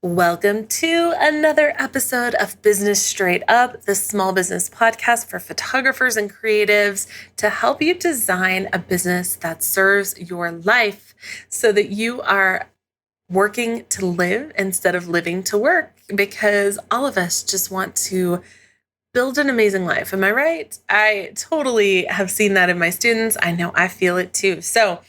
Welcome to another episode of Business Straight Up, the small business podcast for photographers and creatives to help you design a business that serves your life so that you are working to live instead of living to work, because all of us just want to build an amazing life. Am I right? I totally have seen that in my students. I know I feel it too. So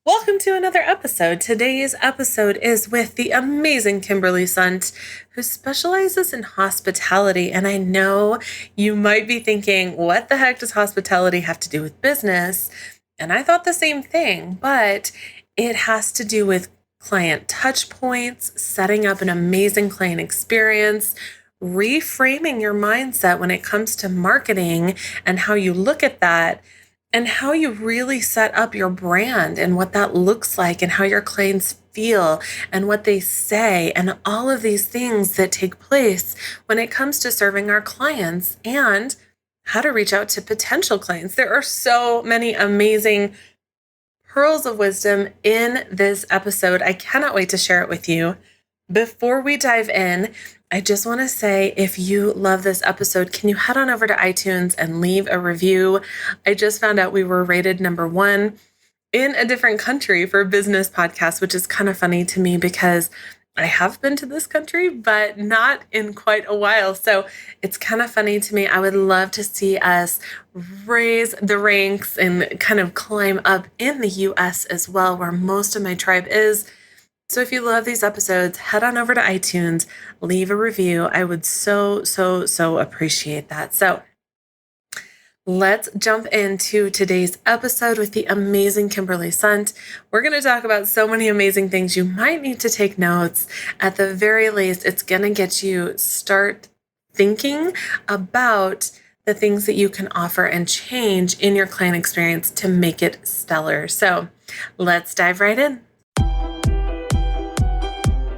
welcome to another episode. Today's episode is with the amazing Kimberly Sundt, who specializes in hospitality. And I know you might be thinking, what the heck does hospitality have to do with business? And I thought the same thing, but it has to do with client touch points, setting up an amazing client experience, reframing your mindset when it comes to marketing and how you look at that, and how you really set up your brand and what that looks like and how your clients feel and what they say and all of these things that take place when it comes to serving our clients and how to reach out to potential clients. There are so many amazing pearls of wisdom in this episode. I cannot wait to share it with you. Before we dive in, I just want to say, if you love this episode, can you head on over to iTunes and leave a review? I just found out we were rated number 1 in a different country for business podcasts, which is kind of funny to me because I have been to this country, but not in quite a while. So it's kind of funny to me. I would love to see us raise the ranks and kind of climb up in the US as well, where most of my tribe is. So if you love these episodes, head on over to iTunes, leave a review. I would so appreciate that. So let's jump into today's episode with the amazing Kimberly Sundt. We're going to talk about so many amazing things. You might need to take notes. At the very least, it's going to get you start thinking about the things that you can offer and change in your client experience to make it stellar. So let's dive right in.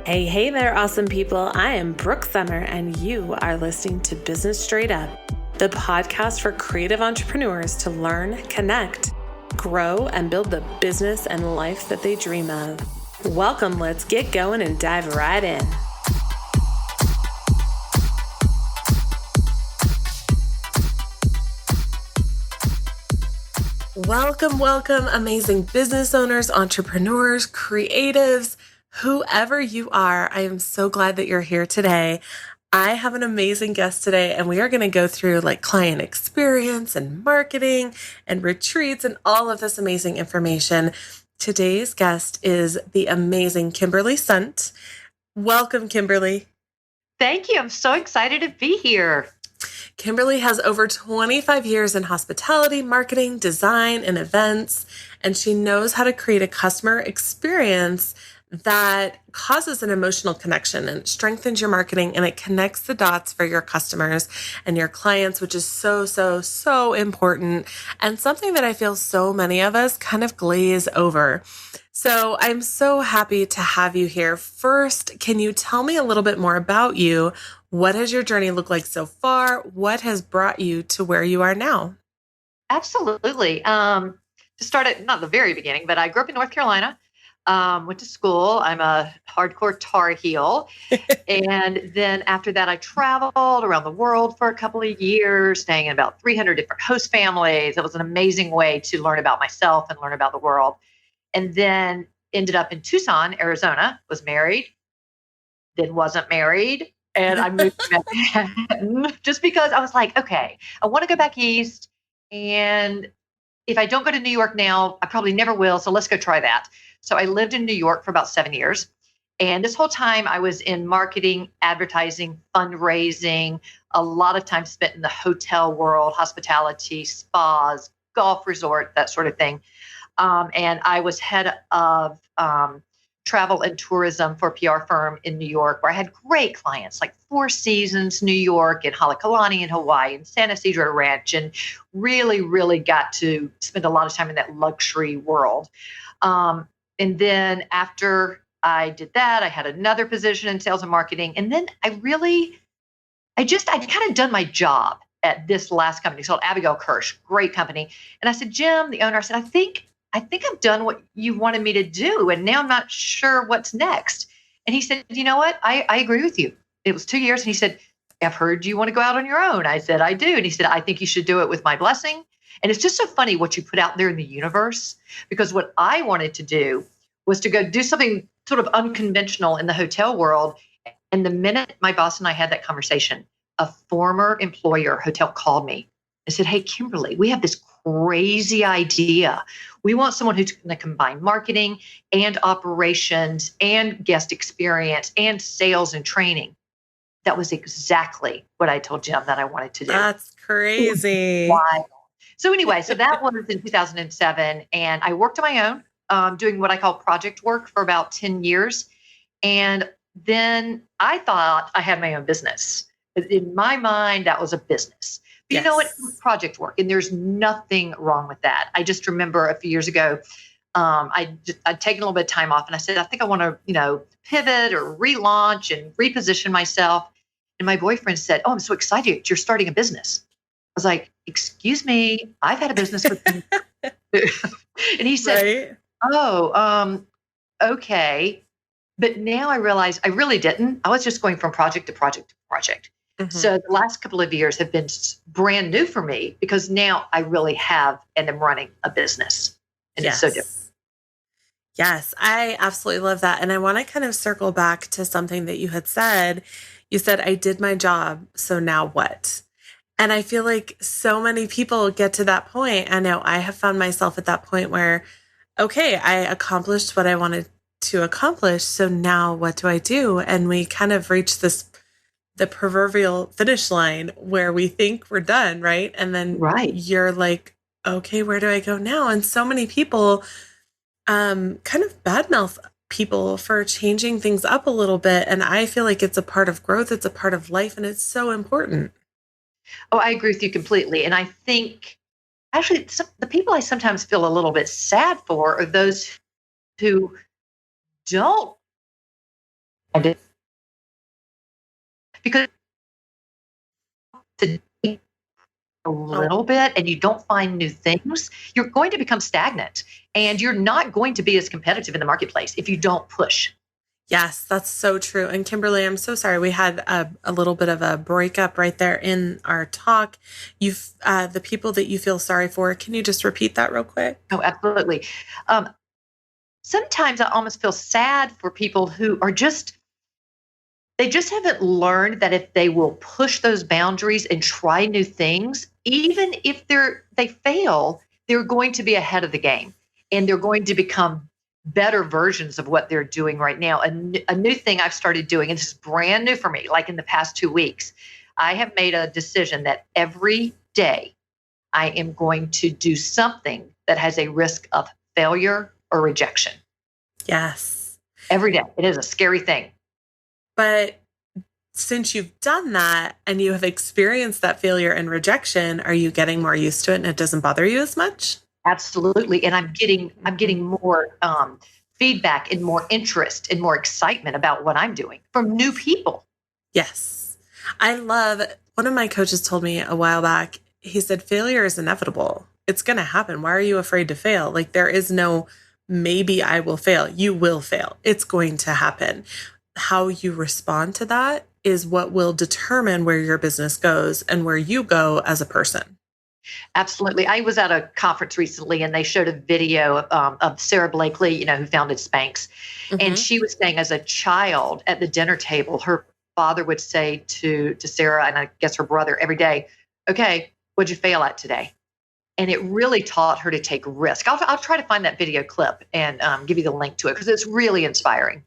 Hey there, awesome people. I am Brooke I, and you are listening to Business Straight Up, the podcast for creative entrepreneurs to learn, connect, grow, and build the business and life that they dream of. Welcome, let's get going and dive right in. Welcome, amazing business owners, entrepreneurs, creatives, whoever you are. I am so glad that you're here today. I have an amazing guest today, and we are going to go through like client experience and marketing and retreats and all of this amazing information. Today's guest is the amazing Kimberly Sundt. Welcome, Kimberly. Thank you. I'm so excited to be here. Kimberly has over 25 years in hospitality, marketing, design, and events, and she knows how to create a customer experience that causes an emotional connection and strengthens your marketing, and it connects the dots for your customers and your clients, which is so important, and something that I feel so many of us kind of glaze over. So I'm so happy to have you here. First, can you tell me a little bit more about you? What has your journey looked like so far? What has brought you to where you are now? Absolutely. To start at not the very beginning, but I grew up in North Carolina. Went to school. I'm a hardcore Tar Heel. And then after that, I traveled around the world for a couple of years, staying in about 300 different host families. It was an amazing way to learn about myself and learn about the world. And then ended up in Tucson, Arizona, was married, then wasn't married. And I moved to Manhattan just because I was like, okay, I want to go back east. And if I don't go to New York now, I probably never will. So let's go try that. So I lived in New York for about 7 years. And this whole time I was in marketing, advertising, fundraising, a lot of time spent in the hotel world, hospitality, spas, golf resort, that sort of thing. And I was head of travel and tourism for a PR firm in New York, where I had great clients like Four Seasons, New York, and Halekulani in Hawaii, and San Isidro Ranch, and really got to spend a lot of time in that luxury world. And then after I did that, I had another position in sales and marketing. And then I'd kind of done my job at this last company. It's called Abigail Kirsch, great company. And I said, Jim, the owner, I said, I think I've done what you wanted me to do. And now I'm not sure what's next. And he said, you know what? I agree with you. It was 2 years. And he said, I've heard you want to go out on your own. I said, I do. And he said, I think you should do it with my blessing. And it's just so funny what you put out there in the universe, because what I wanted to do was to go do something sort of unconventional in the hotel world. And the minute my boss and I had that conversation, a former employer hotel called me and said, hey, Kimberly, we have this crazy idea. We want someone who's going to combine marketing and operations and guest experience and sales and training. That was exactly what I told Jim that I wanted to do. That's crazy. Wow. So anyway, so that was in 2007. And I worked on my own, doing what I call project work for about 10 years. And then I thought I had my own business. In my mind, that was a business. But you know what? It was project work, and there's nothing wrong with that. I just remember a few years ago, I'd taken a little bit of time off, and I said, I think I want to, pivot or relaunch and reposition myself. And my boyfriend said, oh, I'm so excited. You're starting a business. I was like, excuse me, I've had a business for and he said, oh, okay. But now I realize I really didn't. I was just going from project to project to project. Mm-hmm. So the last couple of years have been brand new for me, because now I really have and am running a business. And it's so different. Yes, I absolutely love that. And I want to kind of circle back to something that you had said. You said, I did my job, so now what? And I feel like so many people get to that point. I know I have found myself at that point where, okay, I accomplished what I wanted to accomplish. So now what do I do? And we kind of reach the proverbial finish line where we think we're done, right? And then you're like, okay, where do I go now? And so many people kind of badmouth people for changing things up a little bit. And I feel like it's a part of growth. It's a part of life. And it's so important. Oh, I agree with you completely. And I think actually the people I sometimes feel a little bit sad for are those who don't. Because a little bit and you don't find new things, you're going to become stagnant, and you're not going to be as competitive in the marketplace if you don't push. Yes, that's so true. And Kimberly, I'm so sorry. We had a little bit of a breakup right there in our talk. You've the people that you feel sorry for. Can you just repeat that real quick? Oh, absolutely. Sometimes I almost feel sad for people who are they just haven't learned that if they will push those boundaries and try new things, even if they fail, they're going to be ahead of the game, and they're going to become better versions of what they're doing right now. A new thing I've started doing, and this is brand new for me, like in the past 2 weeks, I have made a decision that every day I am going to do something that has a risk of failure or rejection. Yes. Every day. It is a scary thing. But since you've done that and you have experienced that failure and rejection, are you getting more used to it and it doesn't bother you as much? Absolutely. And I'm getting more feedback and more interest and more excitement about what I'm doing from new people. Yes. I love, one of my coaches told me a while back, he said, failure is inevitable. It's going to happen. Why are you afraid to fail? Like, there is no, maybe I will fail. You will fail. It's going to happen. How you respond to that is what will determine where your business goes and where you go as a person. Absolutely. I was at a conference recently, and they showed a video of Sarah Blakely, who founded Spanx. Mm-hmm. And she was saying, as a child at the dinner table, her father would say to Sarah, and I guess her brother, every day, okay, what'd you fail at today? And it really taught her to take risk. I'll try to find that video clip and give you the link to it, because it's really inspiring.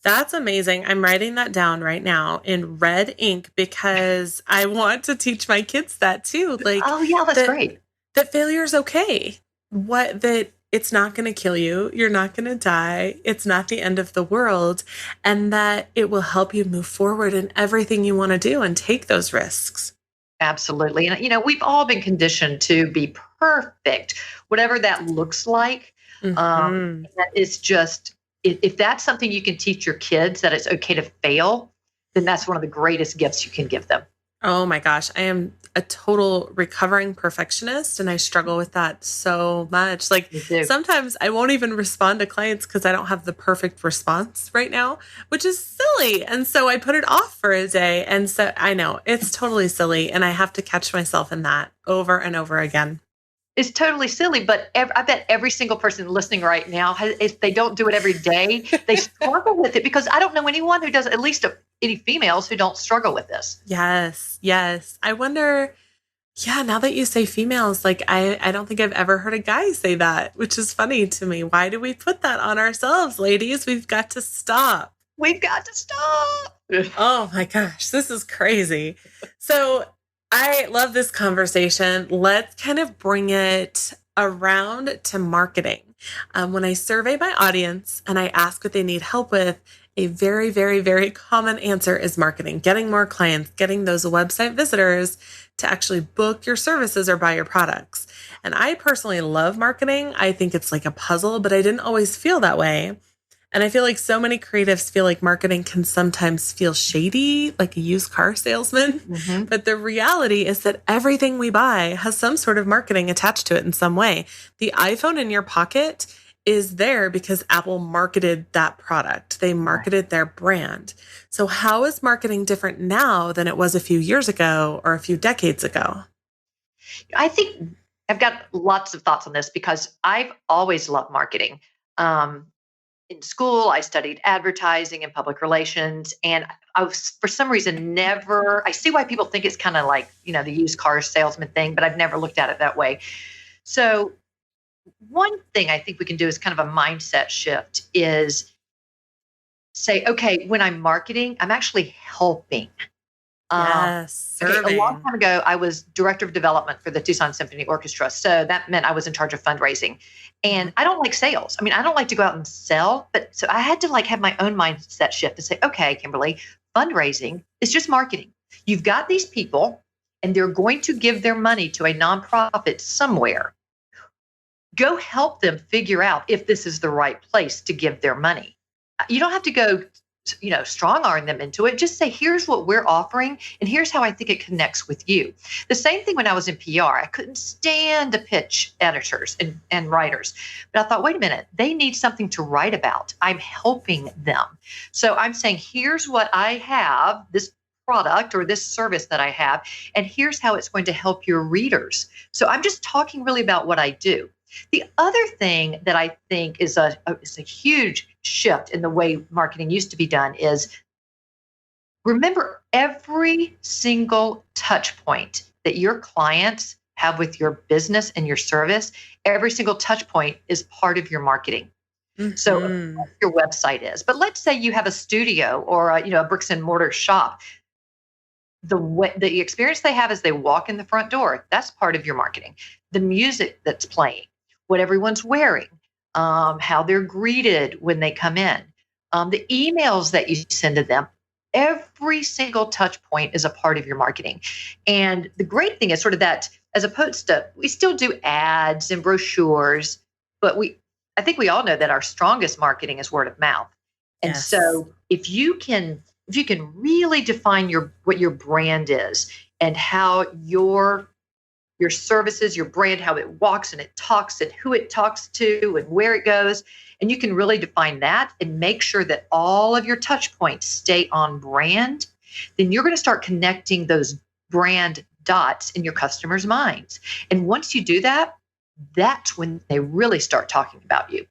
That's amazing. I'm writing that down right now in red ink, because I want to teach my kids that too. Like, oh yeah, that's great. That failure is okay. That it's not going to kill you. You're not going to die. It's not the end of the world, and that it will help you move forward in everything you want to do and take those risks. Absolutely. And, we've all been conditioned to be perfect, whatever that looks like. Mm-hmm. It's just, if that's something you can teach your kids, that it's okay to fail, then that's one of the greatest gifts you can give them. Oh my gosh, I am a total recovering perfectionist and I struggle with that so much. Like Me too. sometimes I won't even respond to clients because I don't have the perfect response right now, which is silly. And so I put it off for a day. And so I know it's totally silly and I have to catch myself in that over and over again. It's totally silly, but I bet every single person listening right now, if they don't do it every day, they struggle with it because I don't know anyone who does, at least any females who don't struggle with this. Yes, yes. I wonder, yeah, now that you say females, like I don't think I've ever heard a guy say that, which is funny to me. Why do we put that on ourselves, ladies? We've got to stop. We've got to stop. Oh my gosh, this is crazy. So I love this conversation. Let's kind of bring it around to marketing. When I survey my audience and I ask what they need help with, a very, very, very common answer is marketing, getting more clients, getting those website visitors to actually book your services or buy your products. And I personally love marketing. I think it's like a puzzle, but I didn't always feel that way. And I feel like so many creatives feel like marketing can sometimes feel shady, like a used car salesman. Mm-hmm. But the reality is that everything we buy has some sort of marketing attached to it in some way. The iPhone in your pocket is there because Apple marketed that product. They marketed their brand. So how is marketing different now than it was a few years ago or a few decades ago? I think I've got lots of thoughts on this because I've always loved marketing. In school, I studied advertising and public relations, and I was, for some reason, never. I see why people think it's kind of like, the used car salesman thing, but I've never looked at it that way. So, one thing I think we can do is kind of a mindset shift is say, okay, when I'm marketing, I'm actually helping. Yes, Okay, a serving. long time ago, I was director of development for the Tucson Symphony Orchestra. So that meant I was in charge of fundraising. And I don't like sales. I mean, I don't like to go out and sell, but so I had to like have my own mindset shift to say, okay, Kimberly, fundraising is just marketing. You've got these people and they're going to give their money to a nonprofit somewhere. Go help them figure out if this is the right place to give their money. You don't have to go strong arm them into it. Just say, here's what we're offering, and here's how I think it connects with you. The same thing when I was in PR. I couldn't stand to pitch editors and writers. But I thought, wait a minute, they need something to write about. I'm helping them. So I'm saying, here's what I have, this product or this service that I have, and here's how it's going to help your readers. So I'm just talking really about what I do. The other thing that I think is a huge shift in the way marketing used to be done is remember every single touch point that your clients have with your business and your service, every single touch point is part of your marketing. Mm-hmm. So your website is, but let's say you have a studio or a bricks and mortar shop. The experience they have as they walk in the front door, that's part of your marketing. The music that's playing, what everyone's wearing, how they're greeted when they come in, the emails that you send to them, every single touch point is a part of your marketing. And the great thing is sort of that, as opposed to, we still do ads and brochures, but I think we all know that our strongest marketing is word of mouth. And Yes. so if you can really define what your brand is and how your services, your brand, how it walks and it talks and who it talks to and where it goes. And you can really define that and make sure that all of your touch points stay on brand. Then you're going to start connecting those brand dots in your customers' minds. And once you do that, that's when they really start talking about you.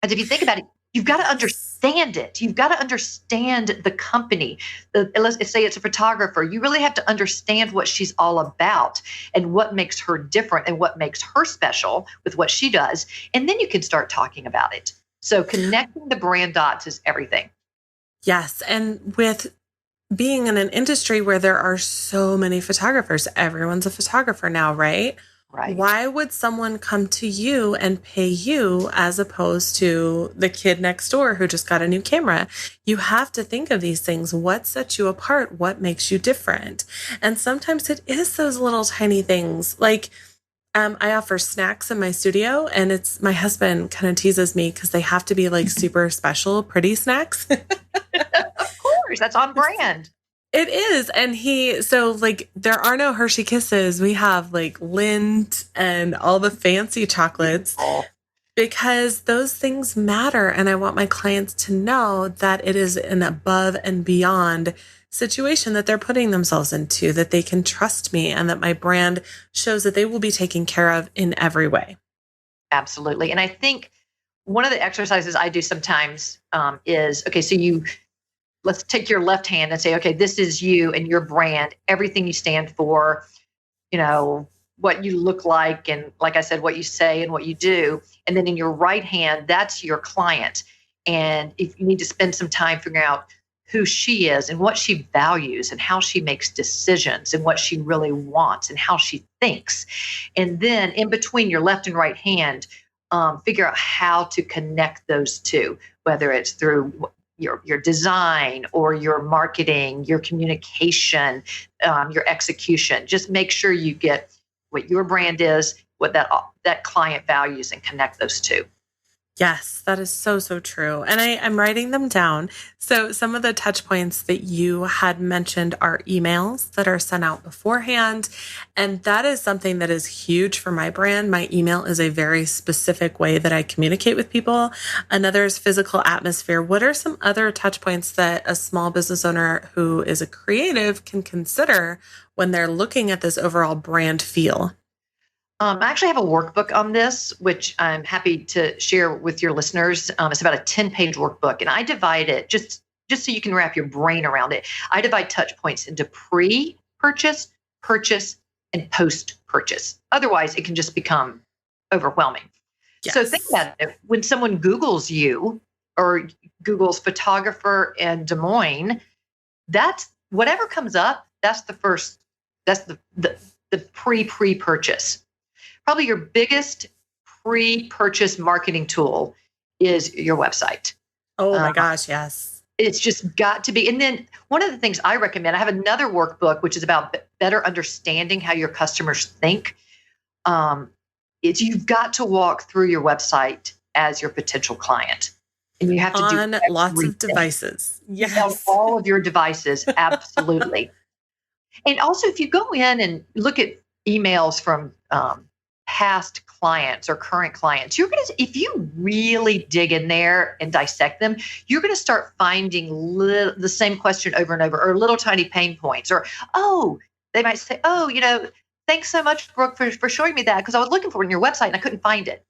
And if you think about it, you've got to understand it. You've got to understand the company. Let's say it's a photographer. You really have to understand what she's all about and what makes her different and what makes her special with what she does. And then you can start talking about it. So connecting the brand dots is everything. Yes. And with being in an industry where there are so many photographers, everyone's a photographer now, right? Right. Why would someone come to you and pay you as opposed to the kid next door who just got a new camera? You have to think of these things. What sets you apart? What makes you different? And sometimes it is those little tiny things. Like I offer snacks in my studio, and it's my husband kind of teases me because they have to be like super special, pretty snacks. Of course, that's on brand. It is. And so like there are no Hershey Kisses. We have like Lindt and all the fancy chocolates Oh, because those things matter. And I want my clients to know that it is an above and beyond situation that they're putting themselves into, that they can trust me and that my brand shows that they will be taken care of in every way. absolutely. And I think one of the exercises I do sometimes is, okay, so let's take your left hand and say, okay, this is you and your brand, everything you stand for, you know, what you look like, and like I said, what you say and what you do. And then in your right hand, that's your client. And if you need to spend some time figuring out who she is and what she values and how she makes decisions and what she really wants and how she thinks. And then in between your left and right hand, figure out how to connect those two, whether it's through your design or your marketing, your communication, your execution. Just make sure you get what your brand is, what that client values, and connect those two. Yes, that is so, so true. And I'm writing them down. So some of the touch points that you had mentioned are emails that are sent out beforehand. And that is something that is huge for my brand. My email is a very specific way that I communicate with people. Another is physical atmosphere. What are some other touch points that a small business owner who is a creative can consider when they're looking at this overall brand feel? I actually have a workbook on this, which I'm happy to share with your listeners. It's about a 10-page workbook, and I divide it just so you can wrap your brain around it. I divide touch points into pre-purchase, purchase, and post-purchase. Otherwise, it can just become overwhelming. So think Yes. about it. When someone Googles you or Googles photographer in Des Moines, that's whatever comes up. That's the first. That's the pre-purchase. Probably your biggest pre-purchase marketing tool is your website. Oh Uh, my gosh, yes. it's just got to be. And then one of the things I recommend, I have another workbook which is about better understanding how your customers think. Um, it's you've got to walk through your website as your potential client, and you have to do On lots of everything devices. on Yes. all of your devices. Absolutely. And also, if you go in and look at emails from past clients or current clients, you're going to, if you really dig in there and dissect them, you're going to start finding the same question over and over, or little tiny pain points, or, oh, they might say, oh, thanks so much, Brooke, for showing me that because I was looking for it on your website and I couldn't find it.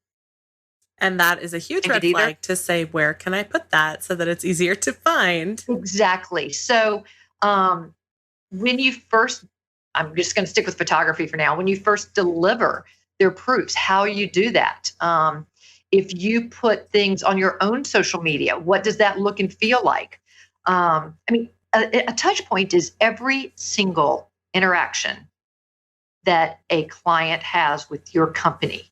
And that is a huge Find it red either. flag to say, where can I put that so that it's easier to find? Exactly. So, when you first, I'm just going to stick with photography for now. When you first deliver their proofs, how you do that. If you put things on your own social media, what does that look and feel like? I mean, a touch point is every single interaction that a client has with your company,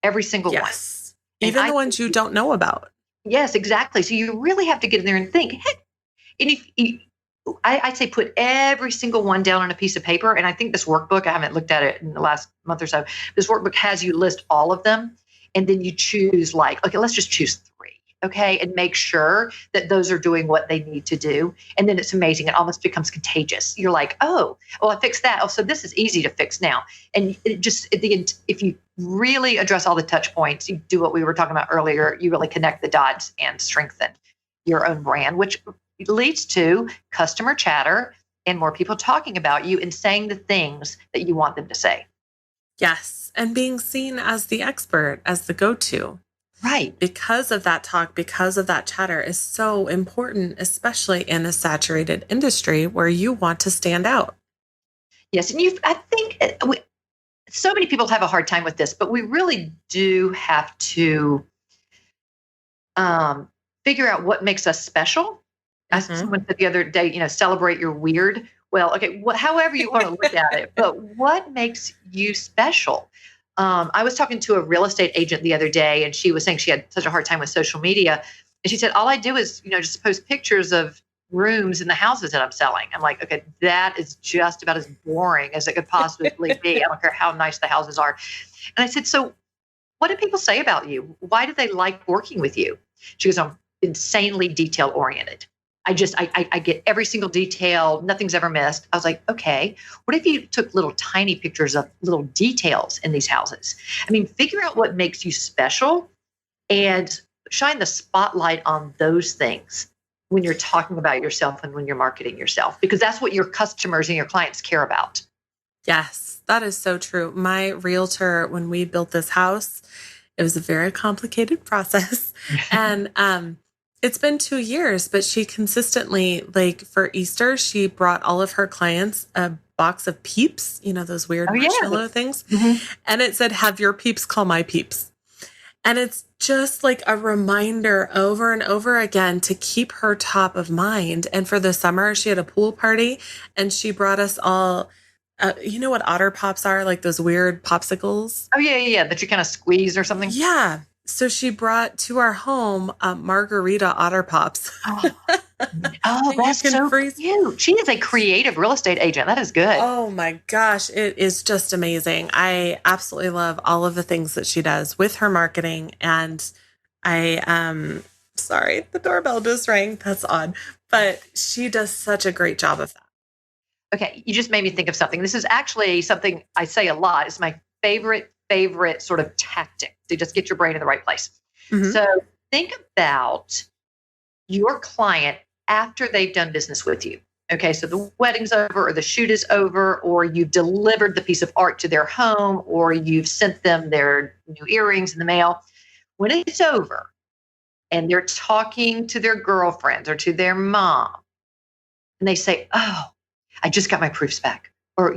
every single one. Yes. And Even the ones you don't know about. yes, exactly. So you really have to get in there and think, hey, and if I'd say put every single one down on a piece of paper. And I think this workbook, I haven't looked at it in the last month or so. This workbook has you list all of them. And then you choose like, okay, let's just choose 3. Okay. And make sure that those are doing what they need to do. And then it's amazing. It almost becomes contagious. You're like, oh, well, I fixed that. Oh, so this is easy to fix now. And it just, if you really address all the touch points, you do what we were talking about earlier, you really connect the dots and strengthen your own brand, which leads to customer chatter and more people talking about you and saying the things that you want them to say. Yes. And being seen as the expert, as the go-to. Right. Because of that talk, because of that chatter is so important, especially in a saturated industry where you want to stand out. Yes. And I think so many people have a hard time with this, but we really do have to figure out what makes us special. As someone said the other day, celebrate your weird. Well, okay, however you want to look at it, but what makes you special? I was talking to a real estate agent the other day, and she was saying she had such a hard time with social media. And she said, all I do is, just post pictures of rooms in the houses that I'm selling. I'm like, okay, that is just about as boring as it could possibly be. I don't care how nice the houses are. And I said, so what do people say about you? Why do they like working with you? She goes, I'm insanely detail oriented. I get every single detail. Nothing's ever missed. I was like, okay, what if you took little tiny pictures of little details in these houses? I mean, figure out what makes you special and shine the spotlight on those things when you're talking about yourself and when you're marketing yourself, because that's what your customers and your clients care about. Yes, that is so true. My realtor, when we built this house, it was a very complicated process. And it's been 2 years, but she consistently, like for Easter, she brought all of her clients a box of Peeps, those weird marshmallow things. Mm-hmm. And it said, have your peeps call my peeps. And it's just like a reminder over and over again to keep her top of mind. And for the summer, she had a pool party and she brought us all, you know what Otter Pops are? Like those weird popsicles? Oh, yeah. That you kind of squeeze or something. Yeah. So she brought to our home margarita Otter Pops. Oh, that's so cute. She is a creative real estate agent. That is good. Oh my gosh. It is just amazing. I absolutely love all of the things that she does with her marketing. And sorry, the doorbell just rang. That's odd. But she does such a great job of that. Okay. You just made me think of something. This is actually something I say a lot. It's my favorite sort of tactic to just get your brain in the right place. Mm-hmm. So think about your client after they've done business with you. Okay, so the wedding's over or the shoot is over, or you've delivered the piece of art to their home, or you've sent them their new earrings in the mail. When it's over and they're talking to their girlfriends or to their mom, and they say, oh, I just got my proofs back, or,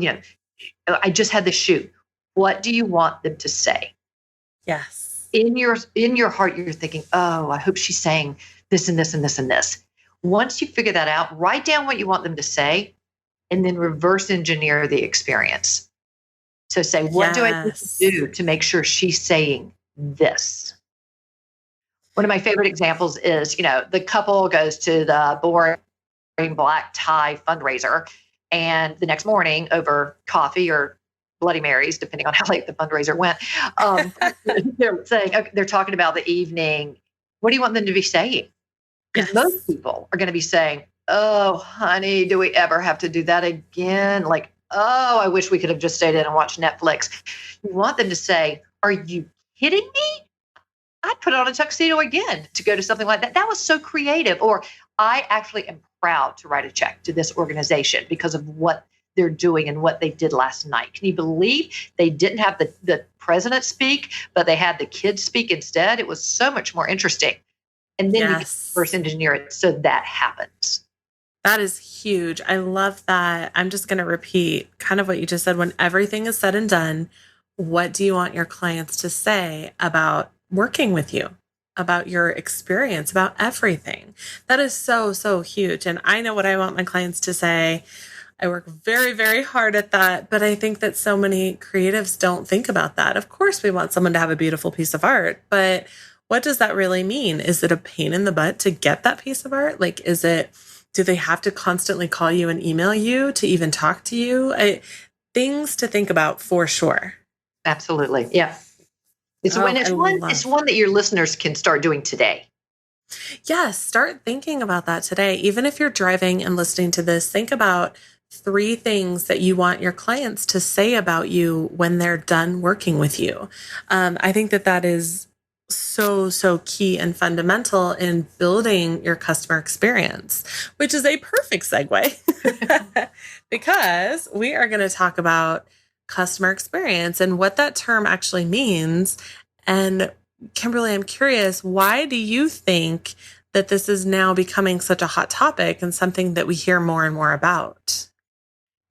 I just had the shoot. What do you want them to say? Yes. In your heart, you're thinking, oh, I hope she's saying this and this and this and this. Once you figure that out, write down what you want them to say and then reverse engineer the experience. So say, what do I need to do to make sure she's saying this? One of my favorite examples is, the couple goes to the boring black tie fundraiser, and the next morning over coffee or Bloody Marys, depending on how late the fundraiser went, they're talking about the evening. What do you want them to be saying? Because most people are going to be saying, oh, honey, do we ever have to do that again? Like, oh, I wish we could have just stayed in and watched Netflix. You want them to say, are you kidding me? I'd put on a tuxedo again to go to something like that. That was so creative. Or I actually am proud to write a check to this organization because of what they're doing and what they did last night. Can you believe they didn't have the president speak, but they had the kids speak instead? It was so much more interesting. And then you reverse engineer it so that happens. That is huge. I love that. I'm just going to repeat kind of what you just said. When everything is said and done, what do you want your clients to say about working with you, about your experience, about everything? That is so, so huge. And I know what I want my clients to say. I work very, very hard at that. But I think that so many creatives don't think about that. Of course, we want someone to have a beautiful piece of art, but what does that really mean? Is it a pain in the butt to get that piece of art? Like, do they have to constantly call you and email you to even talk to you? Things to think about for sure. Absolutely. Yeah. It's one that your listeners can start doing today. Yes. Start thinking about that today. Even if you're driving and listening to this, think about 3 things that you want your clients to say about you when they're done working with you. I think that is so, so key and fundamental in building your customer experience, which is a perfect segue because we are going to talk about customer experience and what that term actually means. And Kimberly, I'm curious, why do you think that this is now becoming such a hot topic and something that we hear more and more about?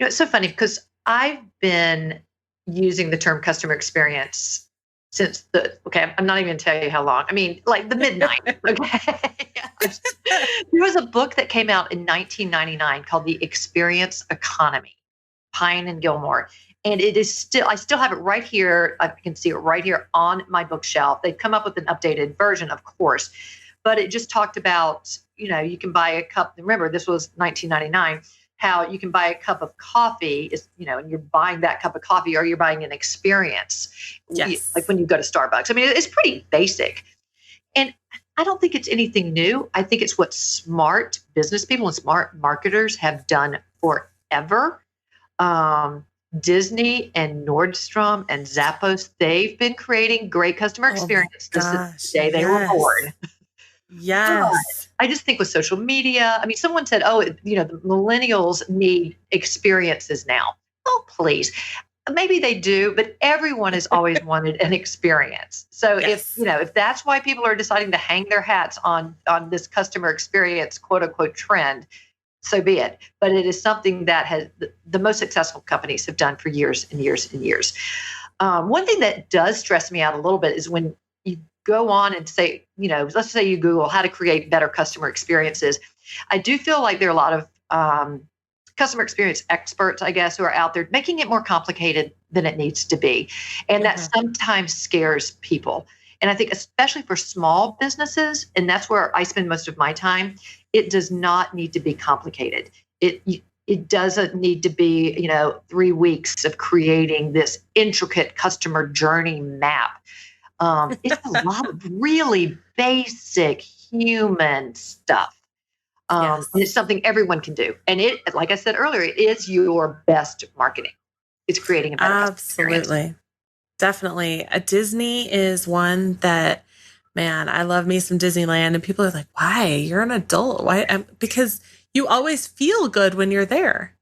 It's so funny because I've been using the term customer experience since I'm not even going to tell you how long. I mean, like the mid-90s, okay? There was a book that came out in 1999 called The Experience Economy, Pine and Gilmore. And it is I still have it right here. I can see it right here on my bookshelf. They've come up with an updated version, of course, but it just talked about, you can buy a cup. Remember, this was 1999. How you can buy a cup of coffee is, and you're buying that cup of coffee or you're buying an experience. Yes. Like when you go to Starbucks. I mean, it's pretty basic. And I don't think it's anything new. I think it's what smart business people and smart marketers have done forever. Um, Disney and Nordstrom and Zappos, they've been creating great customer Oh my experiences since the gosh. day they were Yes. born. But Yes. I just think with social media, I mean, someone said, oh, the millennials need experiences now. Oh, please. Maybe they do, but everyone has always wanted an experience. So Yes. if that's why people are deciding to hang their hats on this customer experience quote unquote trend, so be it. But it is something that has the most successful companies have done for years and years and years. One thing that does stress me out a little bit is when you go on and say, let's say you Google how to create better customer experiences. I do feel like there are a lot of customer experience experts, I guess, who are out there making it more complicated than it needs to be. And that Mhm. sometimes scares people. And I think, especially for small businesses, and that's where I spend most of my time, it does not need to be complicated. It doesn't need to be 3 weeks of creating this intricate customer journey map. It's a lot of really basic human stuff. And it's Yes. something everyone can do. And it, like I said earlier, it is your best marketing. It's creating a better customer experience. Absolutely. Definitely. A Disney is one that, man, I love me some Disneyland. And people are like, why? You're an adult. Why? Because you always feel good when you're there.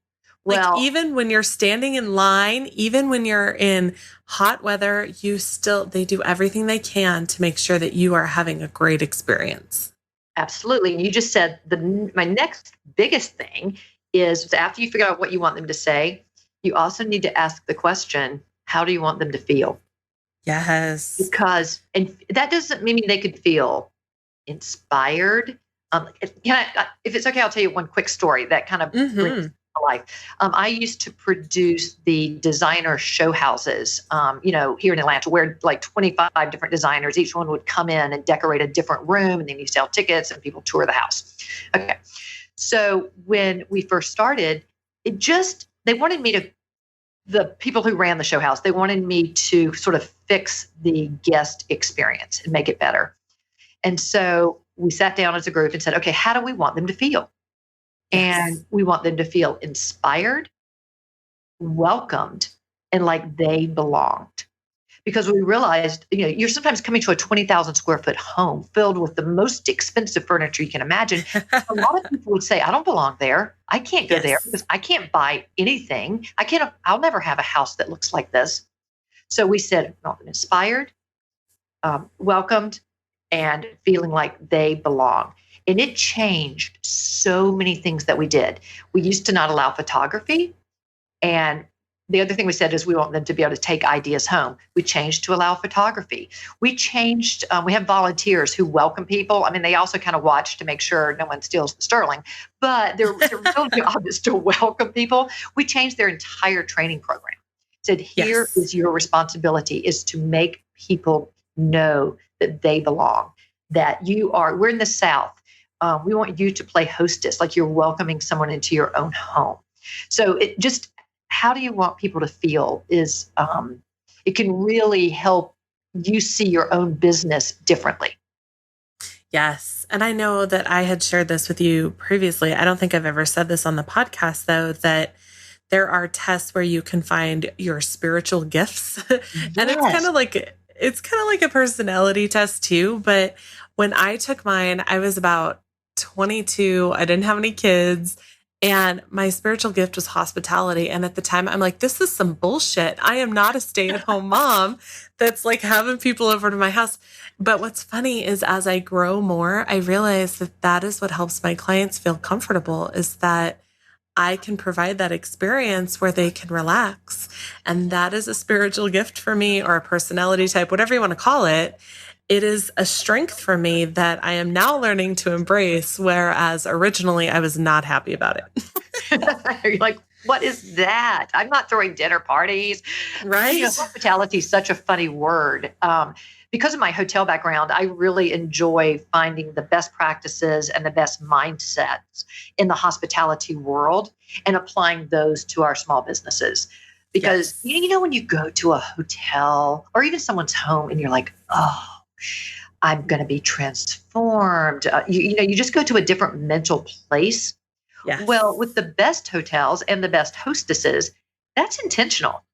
Like, Well, even when you're standing in line, even when you're in hot weather, they do everything they can to make sure that you are having a great experience. absolutely. And you just said my next biggest thing is after you figure out what you want them to say, you also need to ask the question, how do you want them to feel? Yes. And that doesn't mean they could feel inspired. If it's okay, I'll tell you one quick story that kind of brings it Hmm. to life. I used to produce the designer show houses, here in Atlanta, where like 25 different designers, each one would come in and decorate a different room, and then you sell tickets and people tour the house. Okay. So when we first started, they wanted me to, the people who ran the show house, they wanted me to sort of fix the guest experience and make it better. And so we sat down as a group and said, okay, how do we want them to feel? Yes. And we want them to feel inspired, welcomed, and like they belonged. Because we realized, you're sometimes coming to a 20,000 square foot home filled with the most expensive furniture you can imagine. A lot of people would say, I don't belong there. I can't go there Yes. because I can't buy anything. I'll never have a house that looks like this. So we said, well, inspired, welcomed, and feeling like they belong. And it changed so many things that we did. We used to not allow photography. And the other thing we said is we want them to be able to take ideas home. We changed to allow photography. We have volunteers who welcome people. I mean, they also kind of watch to make sure no one steals the sterling, but their real job is to welcome people. We changed their entire training program. Said, here Yes. is your responsibility is to make people know that they belong, that we're in the South. We want you to play hostess, like you're welcoming someone into your own home. So how do you want people to feel is it can really help you see your own business differently. Yes. And I know that I had shared this with you previously. I don't think I've ever said this on the podcast, though, that there are tests where you can find your spiritual gifts. And Yes. it's kind of like a personality test too. But when I took mine, I was about 22. I didn't have any kids. And my spiritual gift was hospitality. And at the time, I'm like, this is some bullshit. I am not a stay-at-home mom that's like having people over to my house. But what's funny is as I grow more, I realize that that is what helps my clients feel comfortable is that I can provide that experience where they can relax. And that is a spiritual gift for me or a personality type, whatever you want to call it. It is a strength for me that I am now learning to embrace, whereas originally I was not happy about it. You're like, what is that? I'm not throwing dinner parties. Right? Hospitality is such a funny word. Because of my hotel background, I really enjoy finding the best practices and the best mindsets in the hospitality world and applying those to our small businesses. Because, Yes. when you go to a hotel or even someone's home and you're like, oh, I'm going to be transformed. You just go to a different mental place. Well, with Yes. the best hotels and the best hostesses, that's intentional.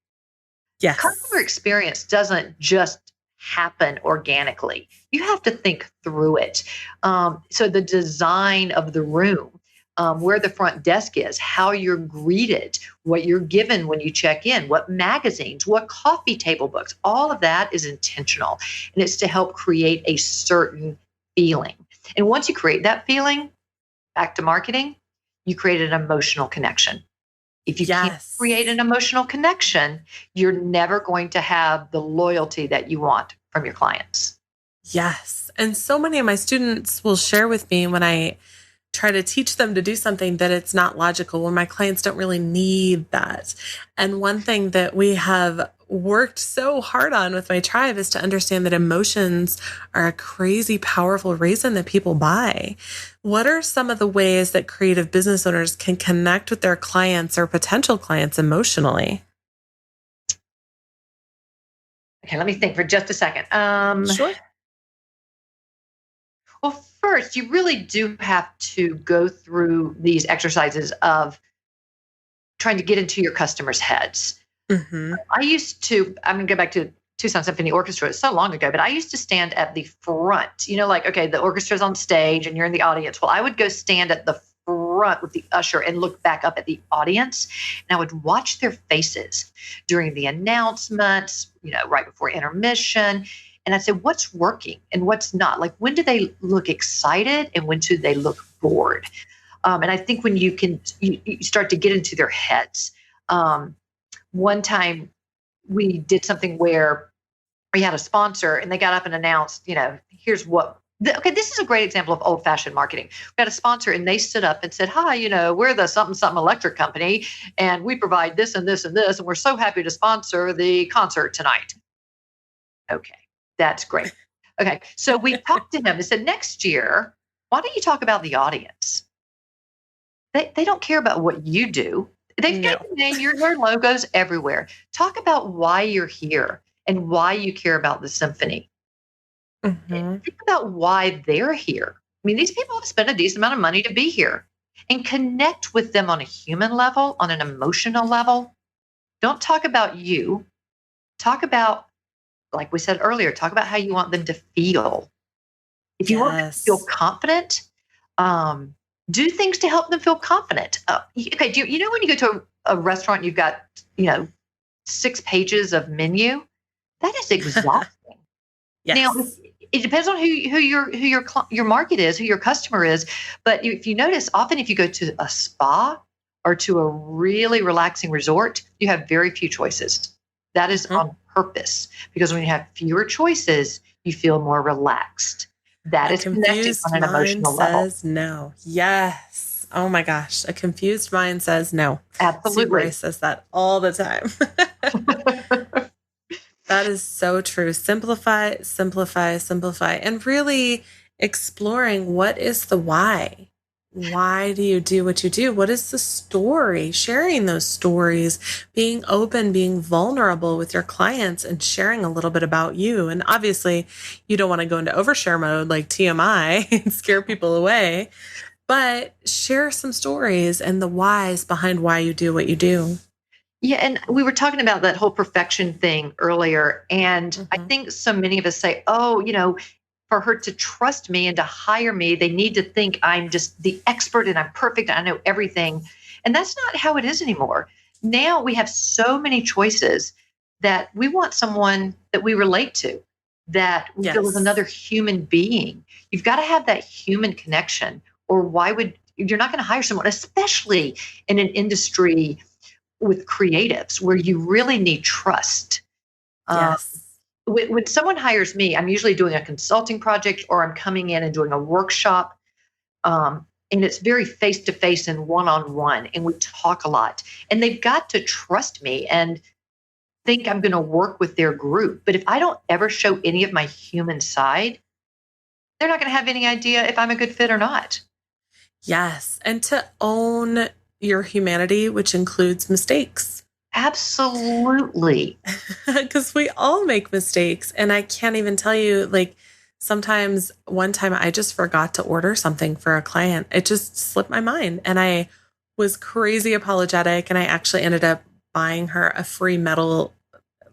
Customer Yes. experience doesn't just happen organically. You have to think through it. So the design of the room, where the front desk is, how you're greeted, what you're given when you check in, what magazines, what coffee table books, all of that is intentional. And it's to help create a certain feeling. And once you create that feeling, back to marketing, you create an emotional connection. If you can't create Yes. an emotional connection, you're never going to have the loyalty that you want from your clients. Yes. And so many of my students will share with me when I try to teach them to do something that it's not logical, when my clients don't really need that. And one thing that we have worked so hard on with my tribe is to understand that emotions are a crazy powerful reason that people buy. What are some of the ways that creative business owners can connect with their clients or potential clients emotionally? Okay, let me think for just a second. Sure. Well, first, you really do have to go through these exercises of trying to get into your customers' heads. Hmm. I'm going to go back to Tucson Symphony Orchestra. It's so long ago, but I used to stand at the front, like, okay, the orchestra's on stage and you're in the audience. Well, I would go stand at the front with the usher and look back up at the audience. And I would watch their faces during the announcements, right before intermission. And I'd say, what's working and what's not? Like, when do they look excited and when do they look bored? And I think when you start to get into their heads. One time we did something where we had a sponsor and they got up and announced, here's what. Okay, this is a great example of old-fashioned marketing. We had a sponsor and they stood up and said, "Hi, we're the something something electric company, and we provide this and this and this, and we're so happy to sponsor the concert tonight." Okay, that's great. Okay, so we talked to him and said, "Next year, why don't you talk about the audience? They don't care about what you do. They've got No. your name, your logos everywhere. Talk about why you're here and why you care about the symphony. Hmm. Think about why they're here. I mean, these people have spent a decent amount of money to be here, and connect with them on a human level, on an emotional level. Don't talk about you. Talk about, like we said earlier, talk about how you want them to feel. If you want them to feel Yes. confident, um, do things to help them feel confident. Okay, when you go to a restaurant, you've got, 6 pages of menu? That is exhausting. Now, Yes. it depends on who your market is, who your customer is. But if you notice, often if you go to a spa or to a really relaxing resort, you have very few choices. That is Mhm. on purpose, because when you have fewer choices, you feel more relaxed. That A is connecting confused on an mind emotional level. says no. Yes. Oh my gosh. A confused mind says no. Sue Absolutely. Bryce says that all the time. That is so true. Simplify, simplify, simplify, and really exploring what is the why. Why do you do what you do? What is the story? Sharing those stories, being open, being vulnerable with your clients, and sharing a little bit about you. And obviously, you don't want to go into overshare mode like TMI and scare people away, but share some stories and the whys behind why you do what you do. Yeah, and we were talking about that whole perfection thing earlier. And I Hmm. think so many of us say, oh, for her to trust me and to hire me, they need to think I'm just the expert and I'm perfect. And I know everything. And that's not how it is anymore. Now we have so many choices that we want someone that we relate to, that we feel is another Yes. human being. You've got to have that human connection, or why would you're not going to hire someone, especially in an industry with creatives where you really need trust. Um, Yes. when someone hires me, I'm usually doing a consulting project or I'm coming in and doing a workshop. And it's very face to face and one on one. And we talk a lot. And they've got to trust me and think I'm going to work with their group. But if I don't ever show any of my human side, they're not going to have any idea if I'm a good fit or not. Yes. And to own your humanity, which includes mistakes. Absolutely. Because we all make mistakes. And I can't even tell you, like, sometimes one time I just forgot to order something for a client. It just slipped my mind and I was crazy apologetic. And I actually ended up buying her a free medal.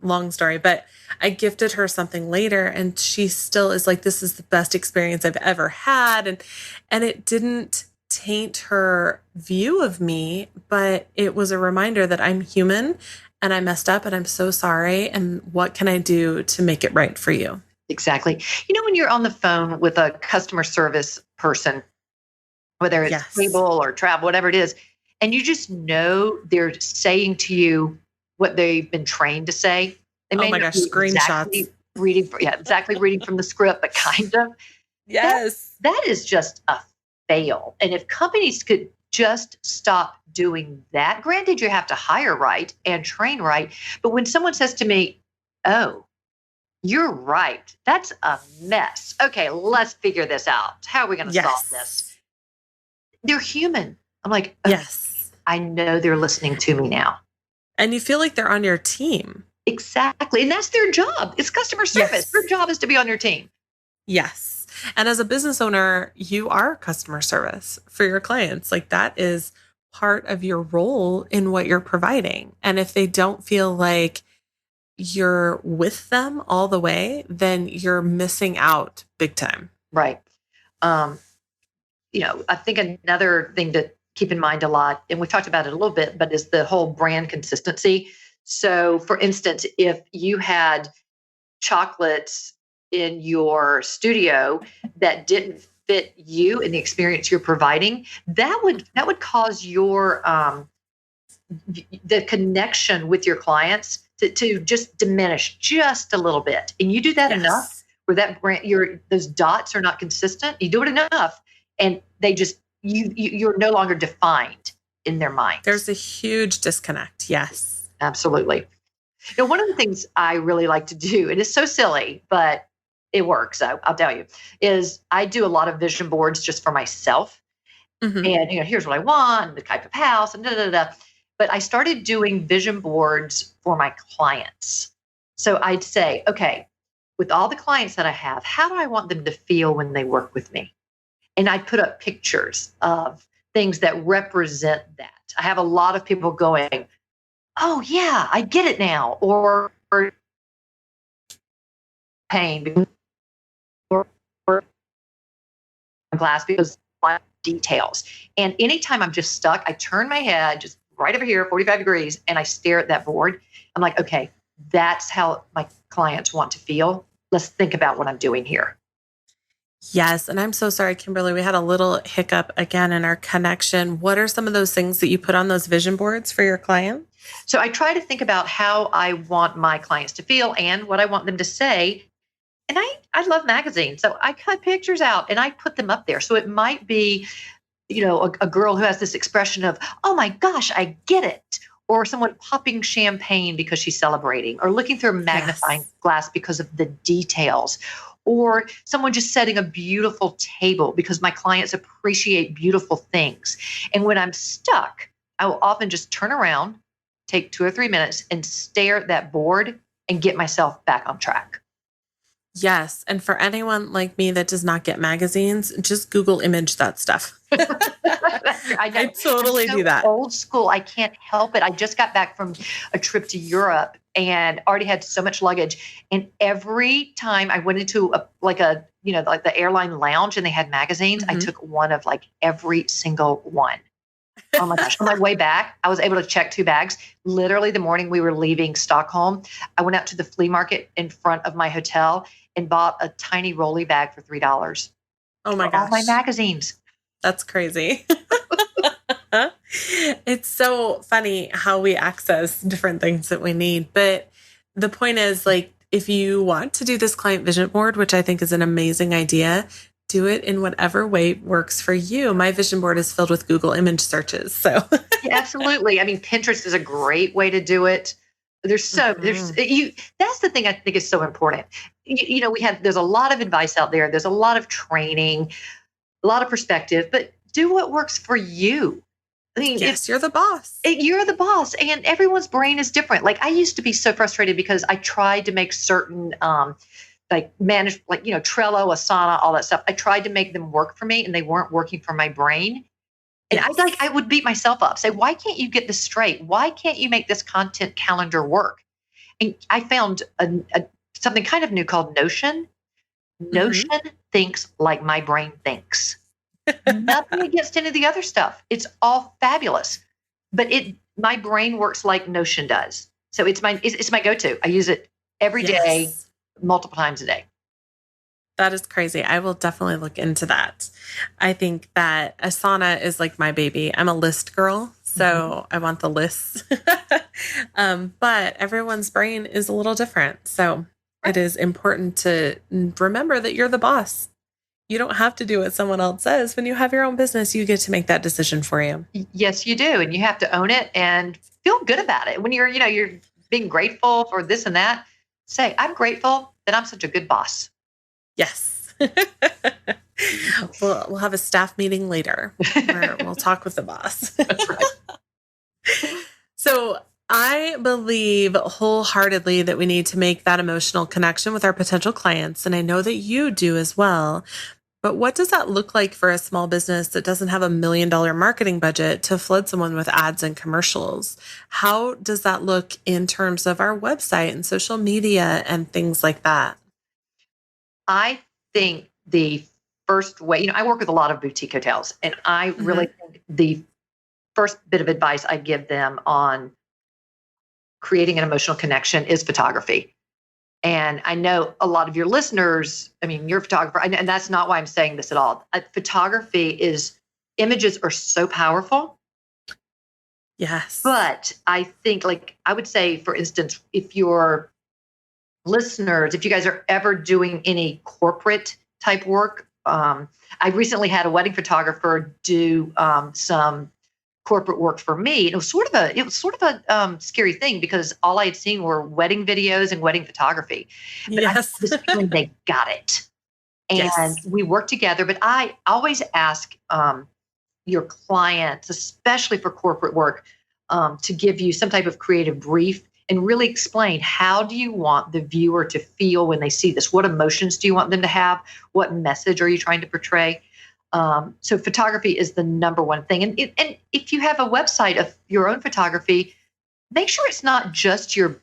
Long story, but I gifted her something later and she still is like, this is the best experience I've ever had. And it didn't taint her view of me, but it was a reminder that I'm human and I messed up and I'm so sorry. And what can I do to make it right for you? Exactly. When you're on the phone with a customer service person, whether it's Yes. cable or travel, whatever it is, and you just know they're saying to you what they've been trained to say. They Oh may my not gosh, be screenshots. exactly reading from the script, but kind of. That Yes. that is just a fail. And if companies could just stop doing that, granted you have to hire right and train right, but when someone says to me, "Oh, you're right. That's a mess. Okay, let's figure this out. How are we going to solve this?" Yes. They're human. I'm like, "Okay, Yes. I know they're listening to me now." And you feel like they're on your team. Exactly. And that's their job. It's customer service. Their Yes. job is to be on your team. Yes. And as a business owner, you are customer service for your clients. Like that is part of your role in what you're providing. And if they don't feel like you're with them all the way, then you're missing out big time. Right. Um, I think another thing to keep in mind a lot, and we've talked about it a little bit, but is the whole brand consistency. So, for instance, if you had chocolates in your studio that didn't fit you and the experience you're providing, that would cause your the connection with your clients to just diminish just a little bit. And you do that enough Yes. where that brand those dots are not consistent. You do it enough and they just you're no longer defined in their There's minds. a huge disconnect. Yes. Absolutely. One of the things I really like to do, and it's so silly, but it works, I'll tell you, is I do a lot of vision boards just for myself. Hmm. And here's what I want, the type of house, and da da da. But I started doing vision boards for my clients. So I'd say, okay, with all the clients that I have, how do I want them to feel when they work with me? And I put up pictures of things that represent that. I have a lot of people going, "Oh yeah, I get it now," or pain or glass because details. And anytime I'm just stuck, I turn my head just right over here, 45 degrees, and I stare at that board. I'm like, okay, that's how my clients want to feel. Let's think about what I'm doing here. Yes. And I'm so sorry, Kimberly. We had a little hiccup again in our connection. What are some of those things that you put on those vision boards for your client? So I try to think about how I want my clients to feel and what I want them to say. And I love magazines. So I cut pictures out and I put them up there. So it might be a girl who has this expression of, "Oh my gosh, I get it." Or someone popping champagne because she's celebrating, or looking through a magnifying Yes. glass because of the details, or someone just setting a beautiful table because my clients appreciate beautiful things. And when I'm stuck, I will often just turn around, take 2 or 3 minutes, and stare at that board and get myself back on track. Yes. And for anyone like me that does not get magazines, just Google image that stuff. I I know. I'm totally do so that. old school. I can't help it. I just got back from a trip to Europe and already had so much luggage. And every time I went into like the airline lounge and they had magazines, I Hmm. took one of like every single one. Oh my gosh. On my way back, I was able to check 2 bags. Literally the morning we were leaving Stockholm, I went out to the flea market in front of my hotel and bought a tiny rolly bag for $3 Oh my for all my gosh. magazines. That's crazy. It's so funny how we access different things that we need. But the point is, like, if you want to do this client vision board, which I think is an amazing idea, do it in whatever way works for you. My vision board is filled with Google image searches. So, Yeah, absolutely. I mean, Pinterest is a great way to do it. There's Mhm. you. That's the thing I think is so important. There's a lot of advice out there. There's a lot of training, a lot of perspective, but do what works for you. I mean, if Yes, you're the boss. you're the boss, and everyone's brain is different. Like I used to be so frustrated because I tried to make certain manage, Trello, Asana, all that stuff. I tried to make them work for me and they weren't working for my brain. And Yes. I would beat myself up, say, why can't you get this straight? Why can't you make this content calendar work? And I found something kind of new called Notion. Hmm. Notion thinks like my brain thinks. Nothing against any of the other stuff. It's all fabulous. But my brain works like Notion does. So it's my go-to. I use it every day, Yes. multiple times a day. That is crazy. I will definitely look into that. I think that Asana is like my baby. I'm a list girl, Mhm. so I want the lists. But everyone's brain is a little different. So it Right. is important to remember that you're the boss. You don't have to do what someone else says. When you have your own business, you get to make that decision for you. Yes, you do. And you have to own it and feel good about it. When you're being grateful for this and that, say, I'm grateful that I'm such a good boss. Yes. We'll have a staff meeting later where we'll talk with the boss. That's right. So I believe wholeheartedly that we need to make that emotional connection with our potential clients. And I know that you do as well. But what does that look like for a small business that doesn't have $1 million marketing budget to flood someone with ads and commercials? How does that look in terms of our website and social media and things like that? I think the first way, I work with a lot of boutique hotels, and I really Hmm. think the first bit of advice I give them on creating an emotional connection is photography. And I know a lot of your listeners, I mean, you're a photographer, and that's not why I'm saying this at all. Photography images are so powerful. Yes. But I think, like, I would say, for instance, if your listeners, if you guys are ever doing any corporate type work, I recently had a wedding photographer do some corporate work for me. It was sort of a scary thing because all I had seen were wedding videos and wedding photography. But I had Yes. this feeling they got it, and Yes. we worked together. But I always ask your clients, especially for corporate work, to give you some type of creative brief and really explain, how do you want the viewer to feel when they see this? What emotions do you want them to have? What message are you trying to portray? So photography is the number one thing. And if you have a website of your own photography, make sure it's not just your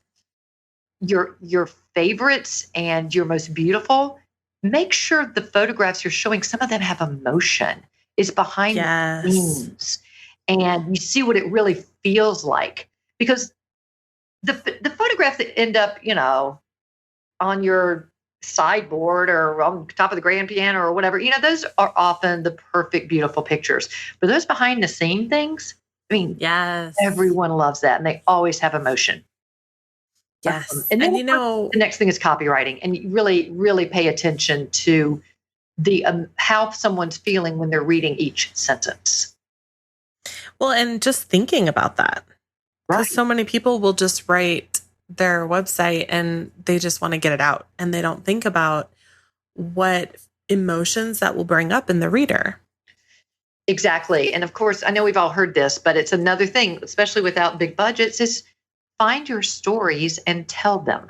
favorites and your most beautiful. Make sure the photographs you're showing, some of them have emotion, is behind the Yes. scenes, and you see what it really feels like. Because the photographs that end up, on your sideboard or on top of the grand piano or whatever, those are often the perfect, beautiful pictures. But those behind the scene things, I mean, Yes. everyone loves that, and they always have emotion. Yes. And then, And of course, the next thing is copywriting, and you really, really pay attention to the how someone's feeling when they're reading each sentence. well, and just thinking about that, because Right. so many people will just write their website and they just want to get it out and they don't think about what emotions that will bring up in the reader. Exactly. And of course, I know we've all heard this, but it's another thing, especially without big budgets, is find your stories and tell them.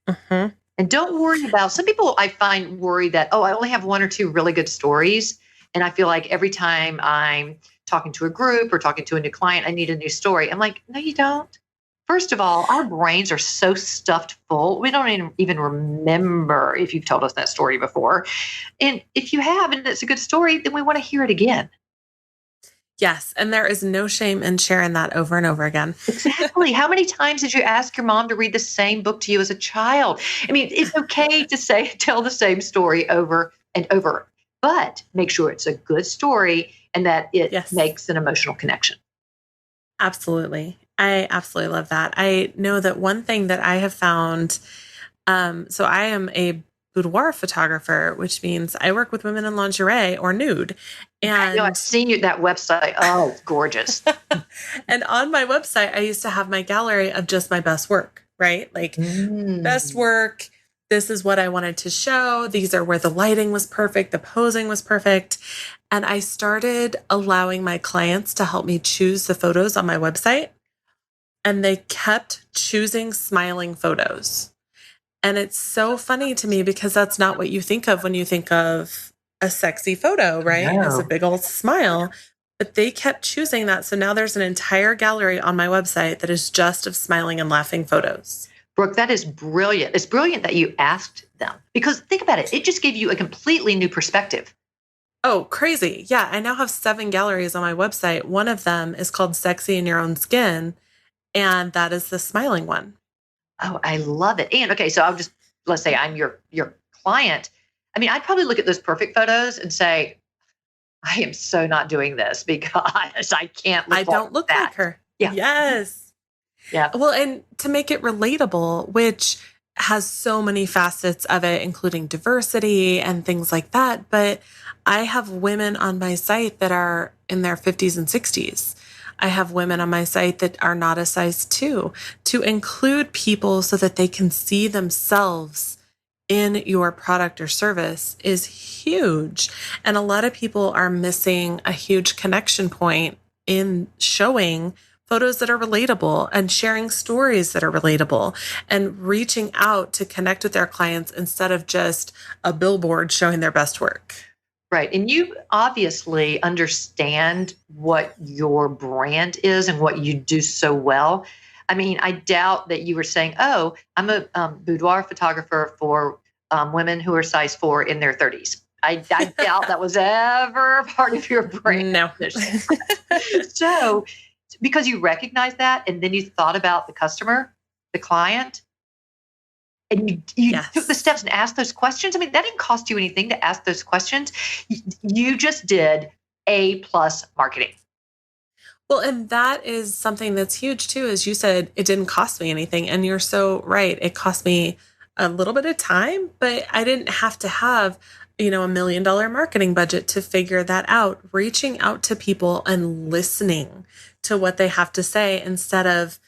Hmm. And don't worry about, some people I find worry that, oh, I only have one or two really good stories. And I feel like every time I'm talking to a group or talking to a new client, I need a new story. I'm like, no, you don't. First of all, our brains are so stuffed full, we don't even remember if you've told us that story before. And if you have, and it's a good story, then we want to hear it again. Yes. And there is no shame in sharing that over and over again. Exactly. How many times did you ask your mom to read the same book to you as a child? I mean, it's okay to tell the same story over and over, but make sure it's a good story and that it Yes. makes an emotional connection. Absolutely. I absolutely love that. I know that one thing that I have found, so I am a boudoir photographer, which means I work with women in lingerie or nude. I know I've And seen you that website. Oh, it's gorgeous. and on my website, I used to have my gallery of just my best work, right? Like best Mm. work. This is what I wanted to show. These are where the lighting was perfect, the posing was perfect. And I started allowing my clients to help me choose the photos on my website. And they kept choosing smiling photos. And it's so funny to me because that's not what you think of when you think of a sexy photo, right? It's a No. big old smile. But they kept choosing that. So now there's an entire gallery on my website that is just of smiling and laughing photos. Brooke, that is brilliant. It's brilliant that you asked them because think about it. It just gave you a completely new perspective. Oh, crazy. Yeah. I now have 7 galleries on my website. One of them is called Sexy in Your Own Skin. And that is the smiling one. Oh, I love it. And okay, so let's say I'm your client. I mean, I'd probably look at those perfect photos and say, I am so not doing this because I can't I look like don't look that. like her. Yeah. Yes. Yeah. Well, and to make it relatable, which has so many facets of it, including diversity and things like that. But I have women on my site that are in their 50s and 60s. I have women on my site that are not a size 2 to include people so that they can see themselves in your product or service is huge. And a lot of people are missing a huge connection point in showing photos that are relatable and sharing stories that are relatable and reaching out to connect with their clients instead of just a billboard showing their best work. Right. And you obviously understand what your brand is and what you do so well. I mean, I doubt that you were saying, oh, I'm a boudoir photographer for women who are size 4 in their 30s. I doubt that was ever part of your brand. No. So, because you recognize that and then you thought about the customer, the client, and you Yes. took the steps and asked those questions. I mean, that didn't cost you anything to ask those questions. You just did A+ marketing. Well, and that is something that's huge too. As you said, it didn't cost me anything. And you're so right. It cost me a little bit of time, but I didn't have to have, $1 million marketing budget to figure that out. Reaching out to people and listening to what they have to say instead of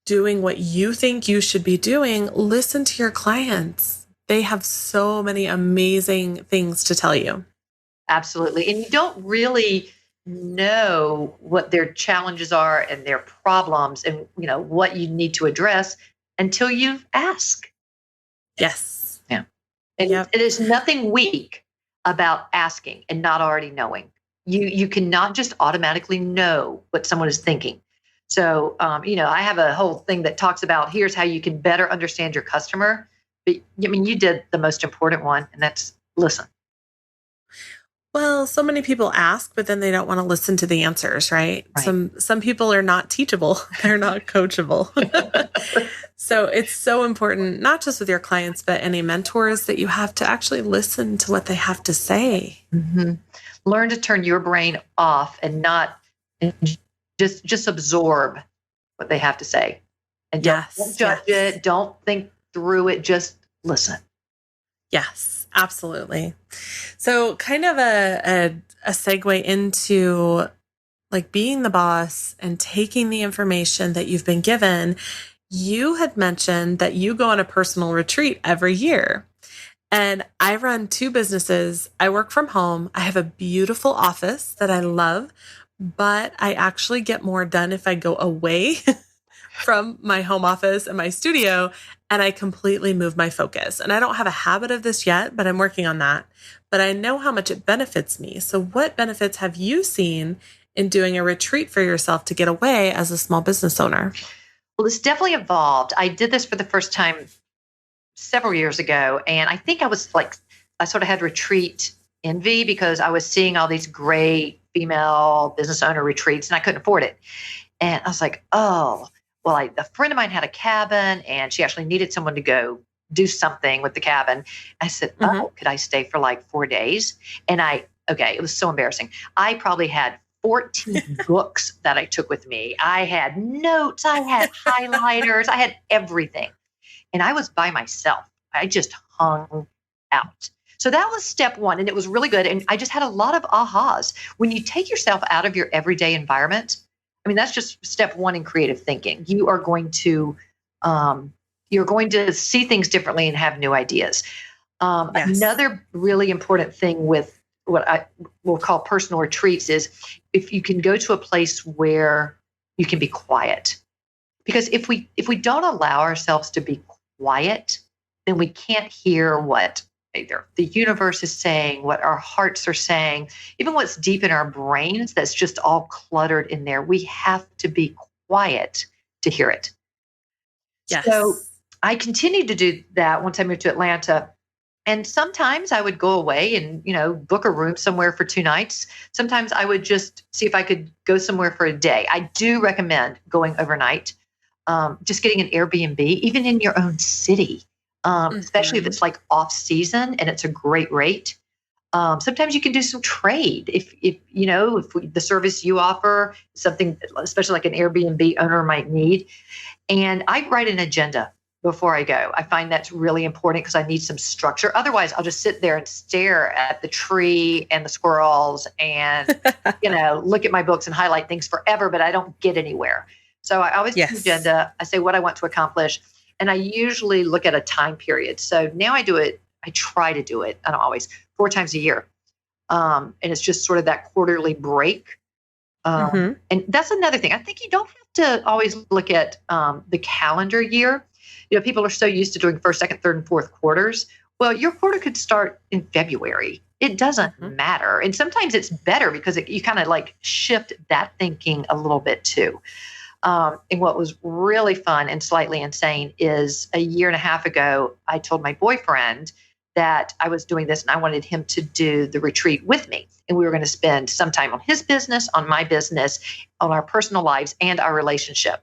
doing what you think you should be doing, listen to your clients. They have so many amazing things to tell you. Absolutely. And you don't really know what their challenges are and their problems and what you need to address until you ask. Yes. Yeah. And Yep. it is nothing weak about asking and not already knowing. You cannot just automatically know what someone is thinking. So, I have a whole thing that talks about here's how you can better understand your customer. But I mean, you did the most important one, and that's listen. Well, so many people ask, but then they don't want to listen to the answers, right? Right. Some people are not teachable. They're not coachable. So it's so important, not just with your clients, but any mentors that you have to actually listen to what they have to say. Mm-hmm. Learn to turn your brain off and just absorb what they have to say. And don't judge it. Don't think through it. Just listen. Yes, absolutely. So kind of a segue into like being the boss and taking the information that you've been given. You had mentioned that you go on a personal retreat every year. And I run 2 businesses. I work from home. I have a beautiful office that I love, but I actually get more done if I go away from my home office and my studio and I completely move my focus. And I don't have a habit of this yet, but I'm working on that. But I know how much it benefits me. So what benefits have you seen in doing a retreat for yourself to get away as a small business owner? Well, it's definitely evolved. I did this for the first time several years ago. And I think I sort of had retreat envy because I was seeing all these great female business owner retreats and I couldn't afford it. And I was like, oh, well, a friend of mine had a cabin and she actually needed someone to go do something with the cabin. I said, oh, could I stay for like 4 days? And it was so embarrassing. I probably had 14 books that I took with me. I had notes, I had highlighters, I had everything. And I was by myself. I just hung out. So that was step 1. And it was really good. And I just had a lot of ahas. When you take yourself out of your everyday environment, I mean, that's just step 1 in creative thinking. You are going to see things differently and have new ideas. Yes. Another really important thing with what I will call personal retreats is if you can go to a place where you can be quiet. Because if we don't allow ourselves to be quiet, then we can't hear what either the universe is saying, what our hearts are saying, even what's deep in our brains that's just all cluttered in there. We have to be quiet to hear it. So Yes. I continued to do that once I moved to Atlanta. And sometimes I would go away and, book a room somewhere for 2 nights. Sometimes I would just see if I could go somewhere for a day. I do recommend going overnight, just getting an Airbnb, even in your own city, especially if Mm-hmm. it's like off season and it's a great rate. Sometimes you can do some trade if the service you offer is something, especially like an Airbnb owner might need. And I write an agenda before I go. I find that's really important because I need some structure. Otherwise, I'll just sit there and stare at the tree and the squirrels and, look at my books and highlight things forever, but I don't get anywhere. So I always do an Yes. agenda. I say what I want to accomplish. And I usually look at a time period. So now I do it. I try to do it. I don't always, 4 times a year. And it's just sort of that quarterly break. Mm-hmm. And that's another thing. I think you don't have to always look at the calendar year. People are so used to doing first, second, third, and fourth quarters. Well, your quarter could start in February. It doesn't Mm-hmm. matter. And sometimes it's better because you kind of like shift that thinking a little bit too. And what was really fun and slightly insane is a year and a half ago, I told my boyfriend that I was doing this and I wanted him to do the retreat with me. And we were going to spend some time on his business, on my business, on our personal lives, and our relationship.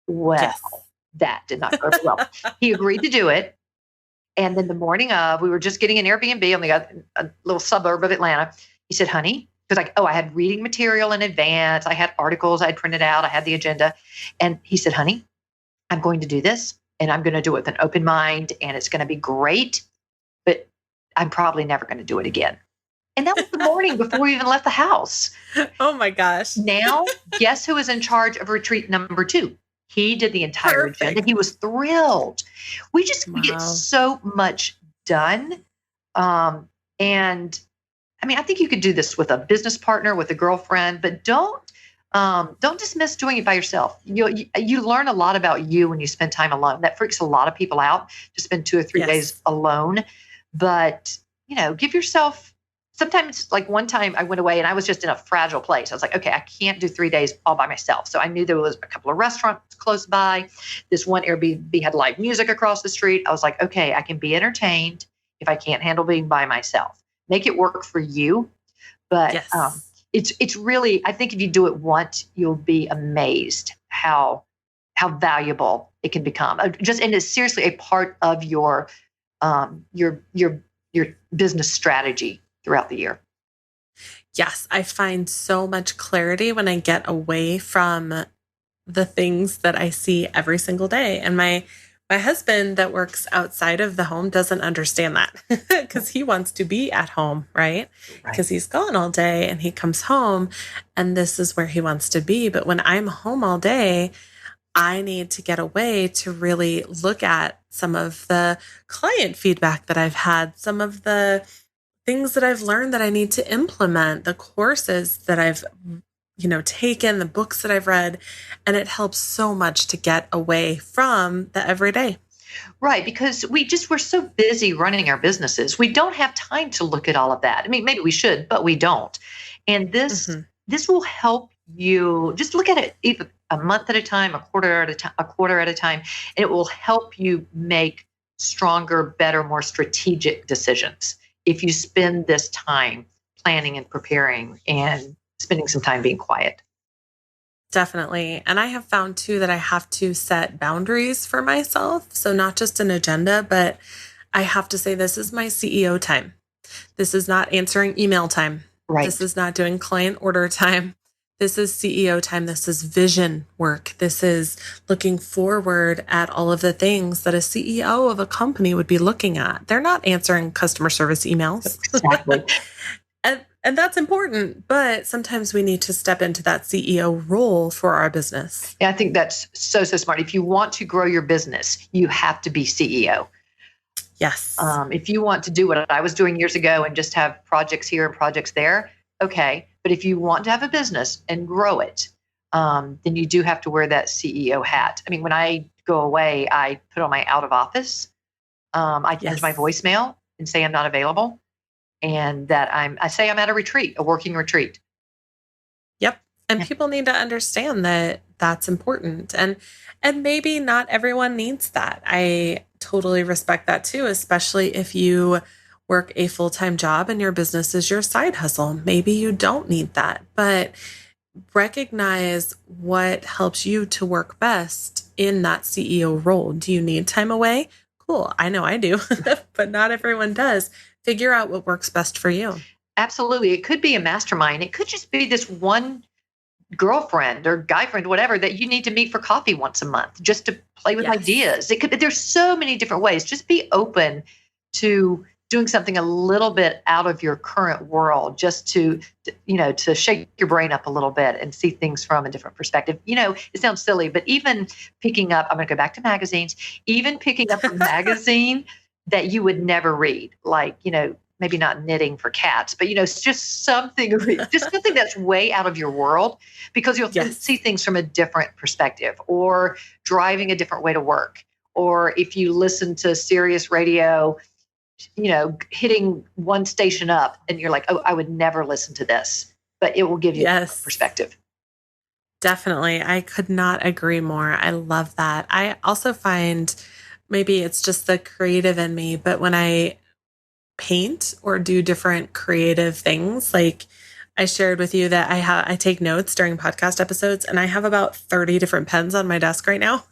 Well, Yes. that did not go over well. He agreed to do it. And then the morning of, we were just getting an Airbnb on a little suburb of Atlanta. He said, honey, because I had reading material in advance. I had articles I'd printed out. I had the agenda. And he said, honey, I'm going to do this and I'm going to do it with an open mind and it's going to be great, but I'm probably never going to do it again. And that was the morning before we even left the house. Oh my gosh. Now, guess who is in charge of retreat number 2? He did the entire agenda. Perfect. He was thrilled. We get Wow. so much done. And I mean, I think you could do this with a business partner, with a girlfriend, but don't dismiss doing it by yourself. You learn a lot about you when you spend time alone. That freaks a lot of people out to spend 2 or 3 days Yes. alone. But give yourself. Sometimes, like one time I went away and I was just in a fragile place. I was like, okay, I can't do 3 days all by myself. So I knew there was a couple of restaurants close by. This one Airbnb had live music across the street. I was like, okay, I can be entertained if I can't handle being by myself. Make it work for you. But Yes. it's really, I think if you do it once, you'll be amazed how valuable it can become. And it's seriously a part of your business strategy throughout the year. Yes. I find so much clarity when I get away from the things that I see every single day. And my husband that works outside of the home doesn't understand that because he wants to be at home, right? Because he's gone all day and he comes home and this is where he wants to be. But when I'm home all day, I need to get away to really look at some of the client feedback that I've had, some of the things that I've learned that I need to implement, the courses that I've taken, the books that I've read, and it helps so much to get away from the everyday. Right, because we're so busy running our businesses. We don't have time to look at all of that. I mean, maybe we should, but we don't. And this will help you just look at it even a month at a time, a quarter at a time, and it will help you make stronger, better, more strategic decisions if you spend this time planning and preparing and spending some time being quiet. Definitely. And I have found too that I have to set boundaries for myself. So not just an agenda, but I have to say, this is my CEO time. This is not answering email time. Right. This is not doing client order time. This is CEO time. This is vision work. This is looking forward at all of the things that a CEO of a company would be looking at. They're not answering customer service emails. Exactly. And that's important, but sometimes we need to step into that CEO role for our business. Yeah, I think that's so smart. If you want to grow your business, you have to be CEO. Yes. If you want to do what I was doing years ago and just have projects here and projects there, okay. But if you want to have a business and grow it, then you do have to wear that CEO hat. I mean, when I go away, I put on my out of office I change my Yes. voicemail and say I'm not available, and that I say I'm at a retreat, a working retreat. Yep. And Yeah. people need to understand that that's important. And maybe not everyone needs that. I totally respect that too, especially if you work a full-time job and your business is your side hustle. Maybe you don't need that, but recognize what helps you to work best in that CEO role. Do you need time away? Cool. I know I do, but not everyone does. Figure out what works best for you. Absolutely. It could be a mastermind. It could just be this one girlfriend or guy friend, whatever, that you need to meet for coffee once a month just to play with Yes. ideas. It could, there's so many different ways. Just be open to doing something a little bit out of your current world, just to shake your brain up a little bit and see things from a different perspective. It sounds silly, but even picking up, I'm going to go back to magazines, even picking up a magazine that you would never read, like, maybe not knitting for cats, but it's just something, just something that's way out of your world, because you'll see Yes. things from a different perspective, or driving a different way to work, or if you listen to Sirius radio, hitting one station up and you're like, oh, I would never listen to this, but it will give you a Yes. perspective. Definitely. I could not agree more. I love that. I also find maybe it's just the creative in me, but when I paint or do different creative things, like I shared with you that I take notes during podcast episodes, and I have about 30 different pens on my desk right now.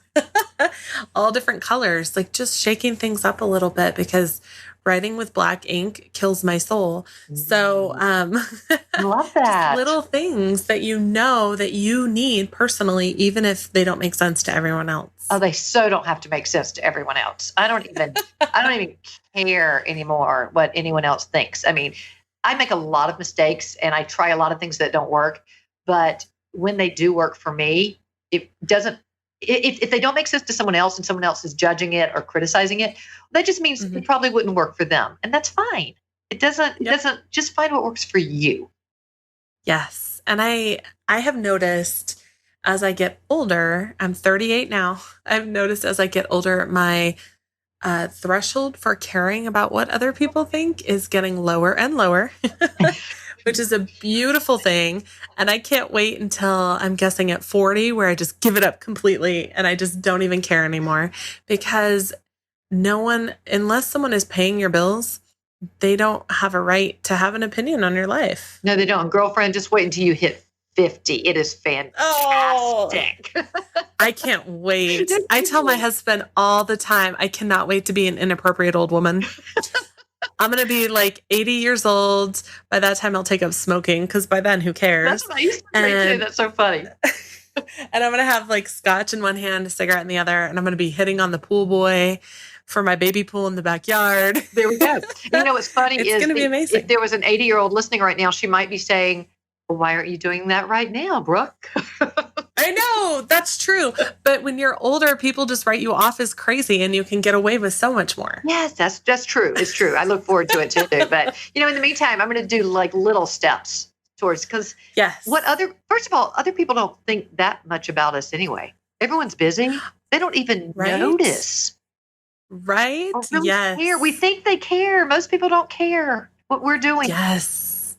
All different colors, like just shaking things up a little bit, because writing with black ink kills my soul. So, I love just that. little things that you know that you need personally, even if they don't make sense to everyone else. Oh, they so don't have to make sense to everyone else. I don't even care anymore what anyone else thinks. I mean, I make a lot of mistakes and I try a lot of things that don't work, but when they do work for me, it doesn't, if they don't make sense to someone else and someone else is judging it or criticizing it, that just means Mhm. it probably wouldn't work for them. And that's fine. It Yep. doesn't, just find what works for you. Yes. And I have noticed as I get older, I'm 38 now. I've noticed as I get older, my threshold for caring about what other people think is getting lower and lower, which is a beautiful thing. And I can't wait until I'm guessing at 40, where I just give it up completely and I just don't even care anymore, because no one, unless someone is paying your bills, they don't have a right to have an opinion on your life. No, they don't. Girlfriend, just wait until you hit 50. It is Oh, fantastic. I can't wait. I tell my husband all the time, I cannot wait to be an inappropriate old woman. I'm going to be like 80 years old. By that time, I'll take up smoking, because by then, who That's cares? what I used to say too. That's so funny. And I'm going to have like scotch in one hand, a cigarette in the other, and I'm going to be hitting on the pool boy for my baby pool in the backyard. There we go. What's funny It's is going to be if amazing. there was an 80-year-old listening right now, she might be saying, well, why aren't you doing that right now, Brooke? I know, that's true. But when you're older, people just write you off as crazy, and you can get away with so much more. Yes, that's true. It's true. I look forward to it too. But in the meantime, I'm going to do like little steps towards, because Yes. first of all, other people don't think that much about us anyway. Everyone's busy. They don't even Right? notice. Right? Or really Yes. care. We think they care. Most people don't care what we're doing. Yes.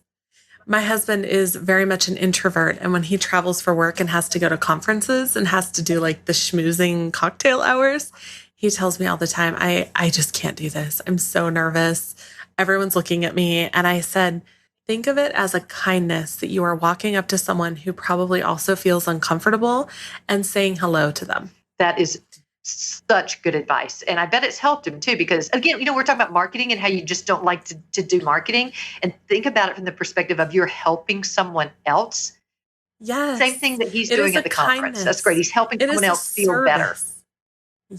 My husband is very much an introvert. And when he travels for work and has to go to conferences and has to do like the schmoozing cocktail hours, he tells me all the time, I just can't do this. I'm so nervous. Everyone's looking at me. And I said, think of it as a kindness that you are walking up to someone who probably also feels uncomfortable and saying hello to them. That is such good advice. And I bet it's helped him too, because again, we're talking about marketing and how you just don't like to do marketing, and think about it from the perspective of you're helping someone else. Yes. Same thing that he's It doing is at a the conference. kindness. That's great. He's helping It someone is a else feel better. service.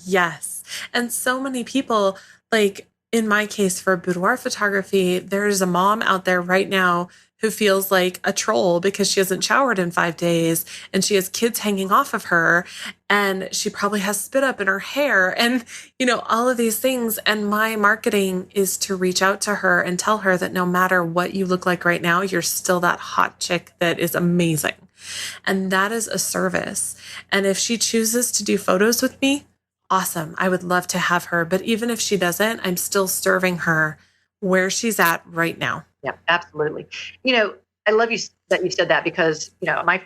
Yes. And so many people, like in my case for boudoir photography, there's a mom out there right now who feels like a troll because she hasn't showered in 5 days and she has kids hanging off of her and she probably has spit up in her hair and, all of these things. And my marketing is to reach out to her and tell her that no matter what you look like right now, you're still that hot chick that is amazing. And that is a service. And if she chooses to do photos with me, awesome. I would love to have her. But even if she doesn't, I'm still serving her where she's at right now. Yeah, absolutely. I love you that you said that because, my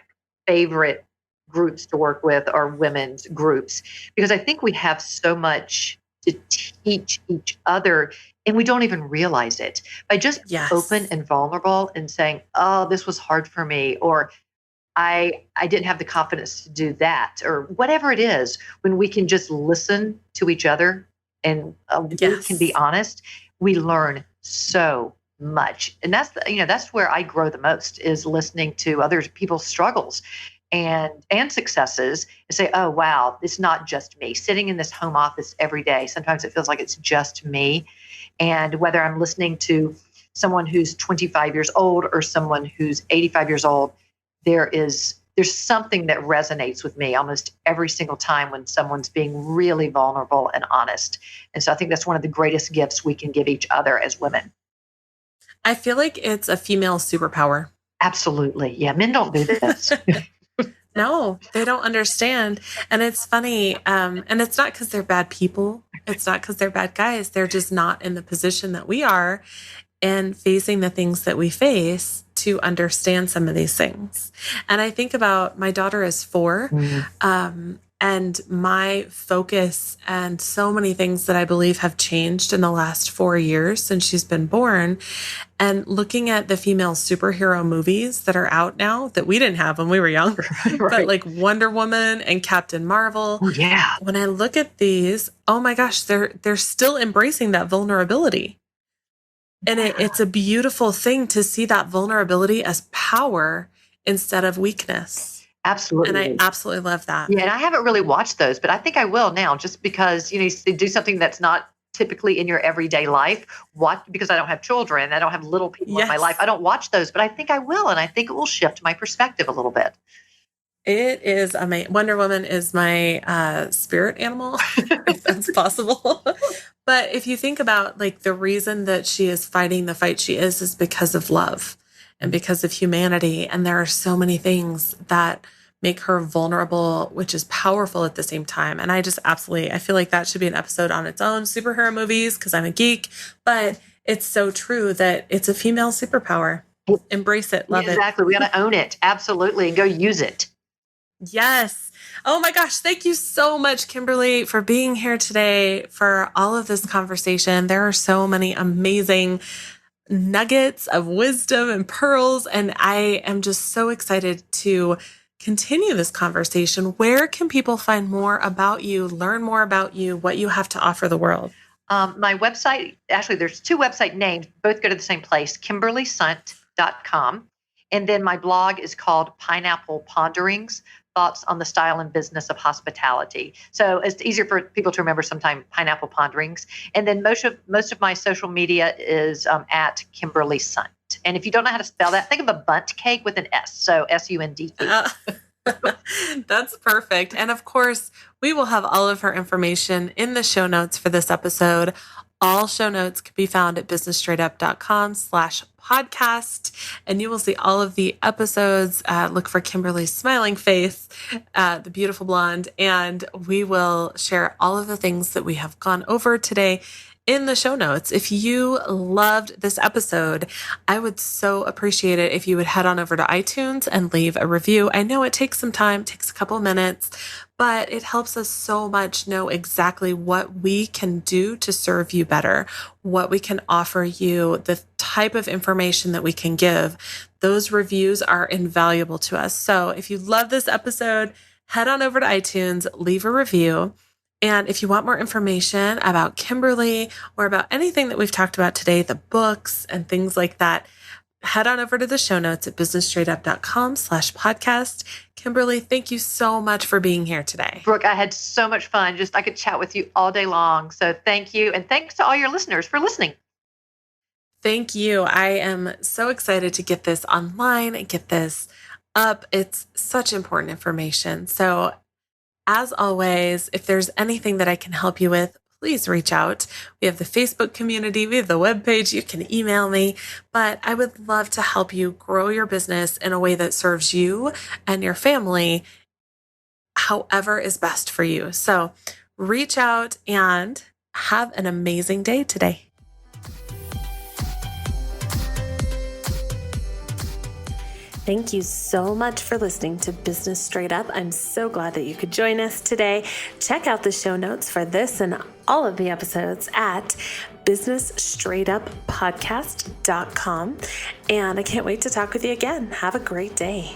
favorite groups to work with are women's groups because I think we have so much to teach each other and we don't even realize it by just open Yes. and vulnerable and saying, oh, this was hard for me, or I didn't have the confidence to do that, or whatever it is. When we can just listen to each other and we can be Yes. honest, we learn so much. And that's where I grow the most, is listening to other people's struggles and successes, and say, oh wow, it's not just me sitting in this home office every day. Sometimes it feels like it's just me. And whether I'm listening to someone who's 25 years old or someone who's 85 years old, there's something that resonates with me almost every single time when someone's being really vulnerable and honest. And so I think that's one of the greatest gifts we can give each other as women. I feel like it's a female superpower. Absolutely. Yeah. Men don't do this. No, they don't understand. And it's funny. And it's not because they're bad people. It's not because they're bad guys. They're just not in the position that we are and facing the things that we face to understand some of these things. And I think about my daughter is 4. And my focus and so many things that I believe have changed in the last 4 years since she's been born. And looking at the female superhero movies that are out now that we didn't have when we were younger, Right. but like Wonder Woman and Captain Marvel. Oh, yeah. When I look at these, oh my gosh, they're still embracing that vulnerability. And it's a beautiful thing to see that vulnerability as power instead of weakness. Absolutely. And I absolutely love that. Yeah, and I haven't really watched those, but I think I will now, just because you do something that's not typically in your everyday life. Because I don't have children, I don't have little people in my life. I don't watch those, but I think I will, and I think it will shift my perspective a little bit. It is amazing. Wonder Woman is my spirit animal, if that's possible. But if you think about like the reason that she is fighting the fight she is because of love and because of humanity. And there are so many things that make her vulnerable, which is powerful at the same time. And I feel like that should be an episode on its own, superhero movies, because I'm a geek. But it's so true that it's a female superpower. Embrace it. Love it. Exactly. We got to own it. Absolutely. And go use it. Yes. Oh my gosh. Thank you so much, Kimberly, for being here today for all of this conversation. There are so many amazing nuggets of wisdom and pearls. And I am just so excited to continue this conversation. Where can people find more about you, learn more about you, what you have to offer the world? My website, actually, there's 2 website names, both go to the same place, KimberlySundt.com. And then my blog is called Pineapple Ponderings, Thoughts on the Style and Business of Hospitality. So it's easier for people to remember sometime, Pineapple Ponderings. And then most of my social media is at Kimberly Sundt. And if you don't know how to spell that, think of a bundt cake with an S. So SUNDT. That's perfect. And of course, we will have all of her information in the show notes for this episode. All show notes can be found at businessstraightUp.com/podcast. And you will see all of the episodes. Look for Kimberly's smiling face, the beautiful blonde. And we will share all of the things that we have gone over today in the show notes. If you loved this episode, I would so appreciate it if you would head on over to iTunes and leave a review. I know it takes some time, takes a couple minutes, but it helps us so much know exactly what we can do to serve you better, what we can offer you, the type of information that we can give. Those reviews are invaluable to us. So if you love this episode, head on over to iTunes, leave a review. And if you want more information about Kimberly or about anything that we've talked about today, the books and things like that, head on over to the show notes at businessstraightup.com/podcast. Kimberly, thank you so much for being here today. Brooke, I had so much fun. I could chat with you all day long. So thank you. And thanks to all your listeners for listening. Thank you. I am so excited to get this online and get this up. It's such important information. So as always, if there's anything that I can help you with, please reach out. We have the Facebook community, we have the webpage, you can email me, but I would love to help you grow your business in a way that serves you and your family, however is best for you. So Reach out and have an amazing day today. Thank you so much for listening to Business Straight Up. I'm so glad that you could join us today. Check out the show notes for this and all of the episodes at businessstraightupodcast.com. And I can't wait to talk with you again. Have a great day.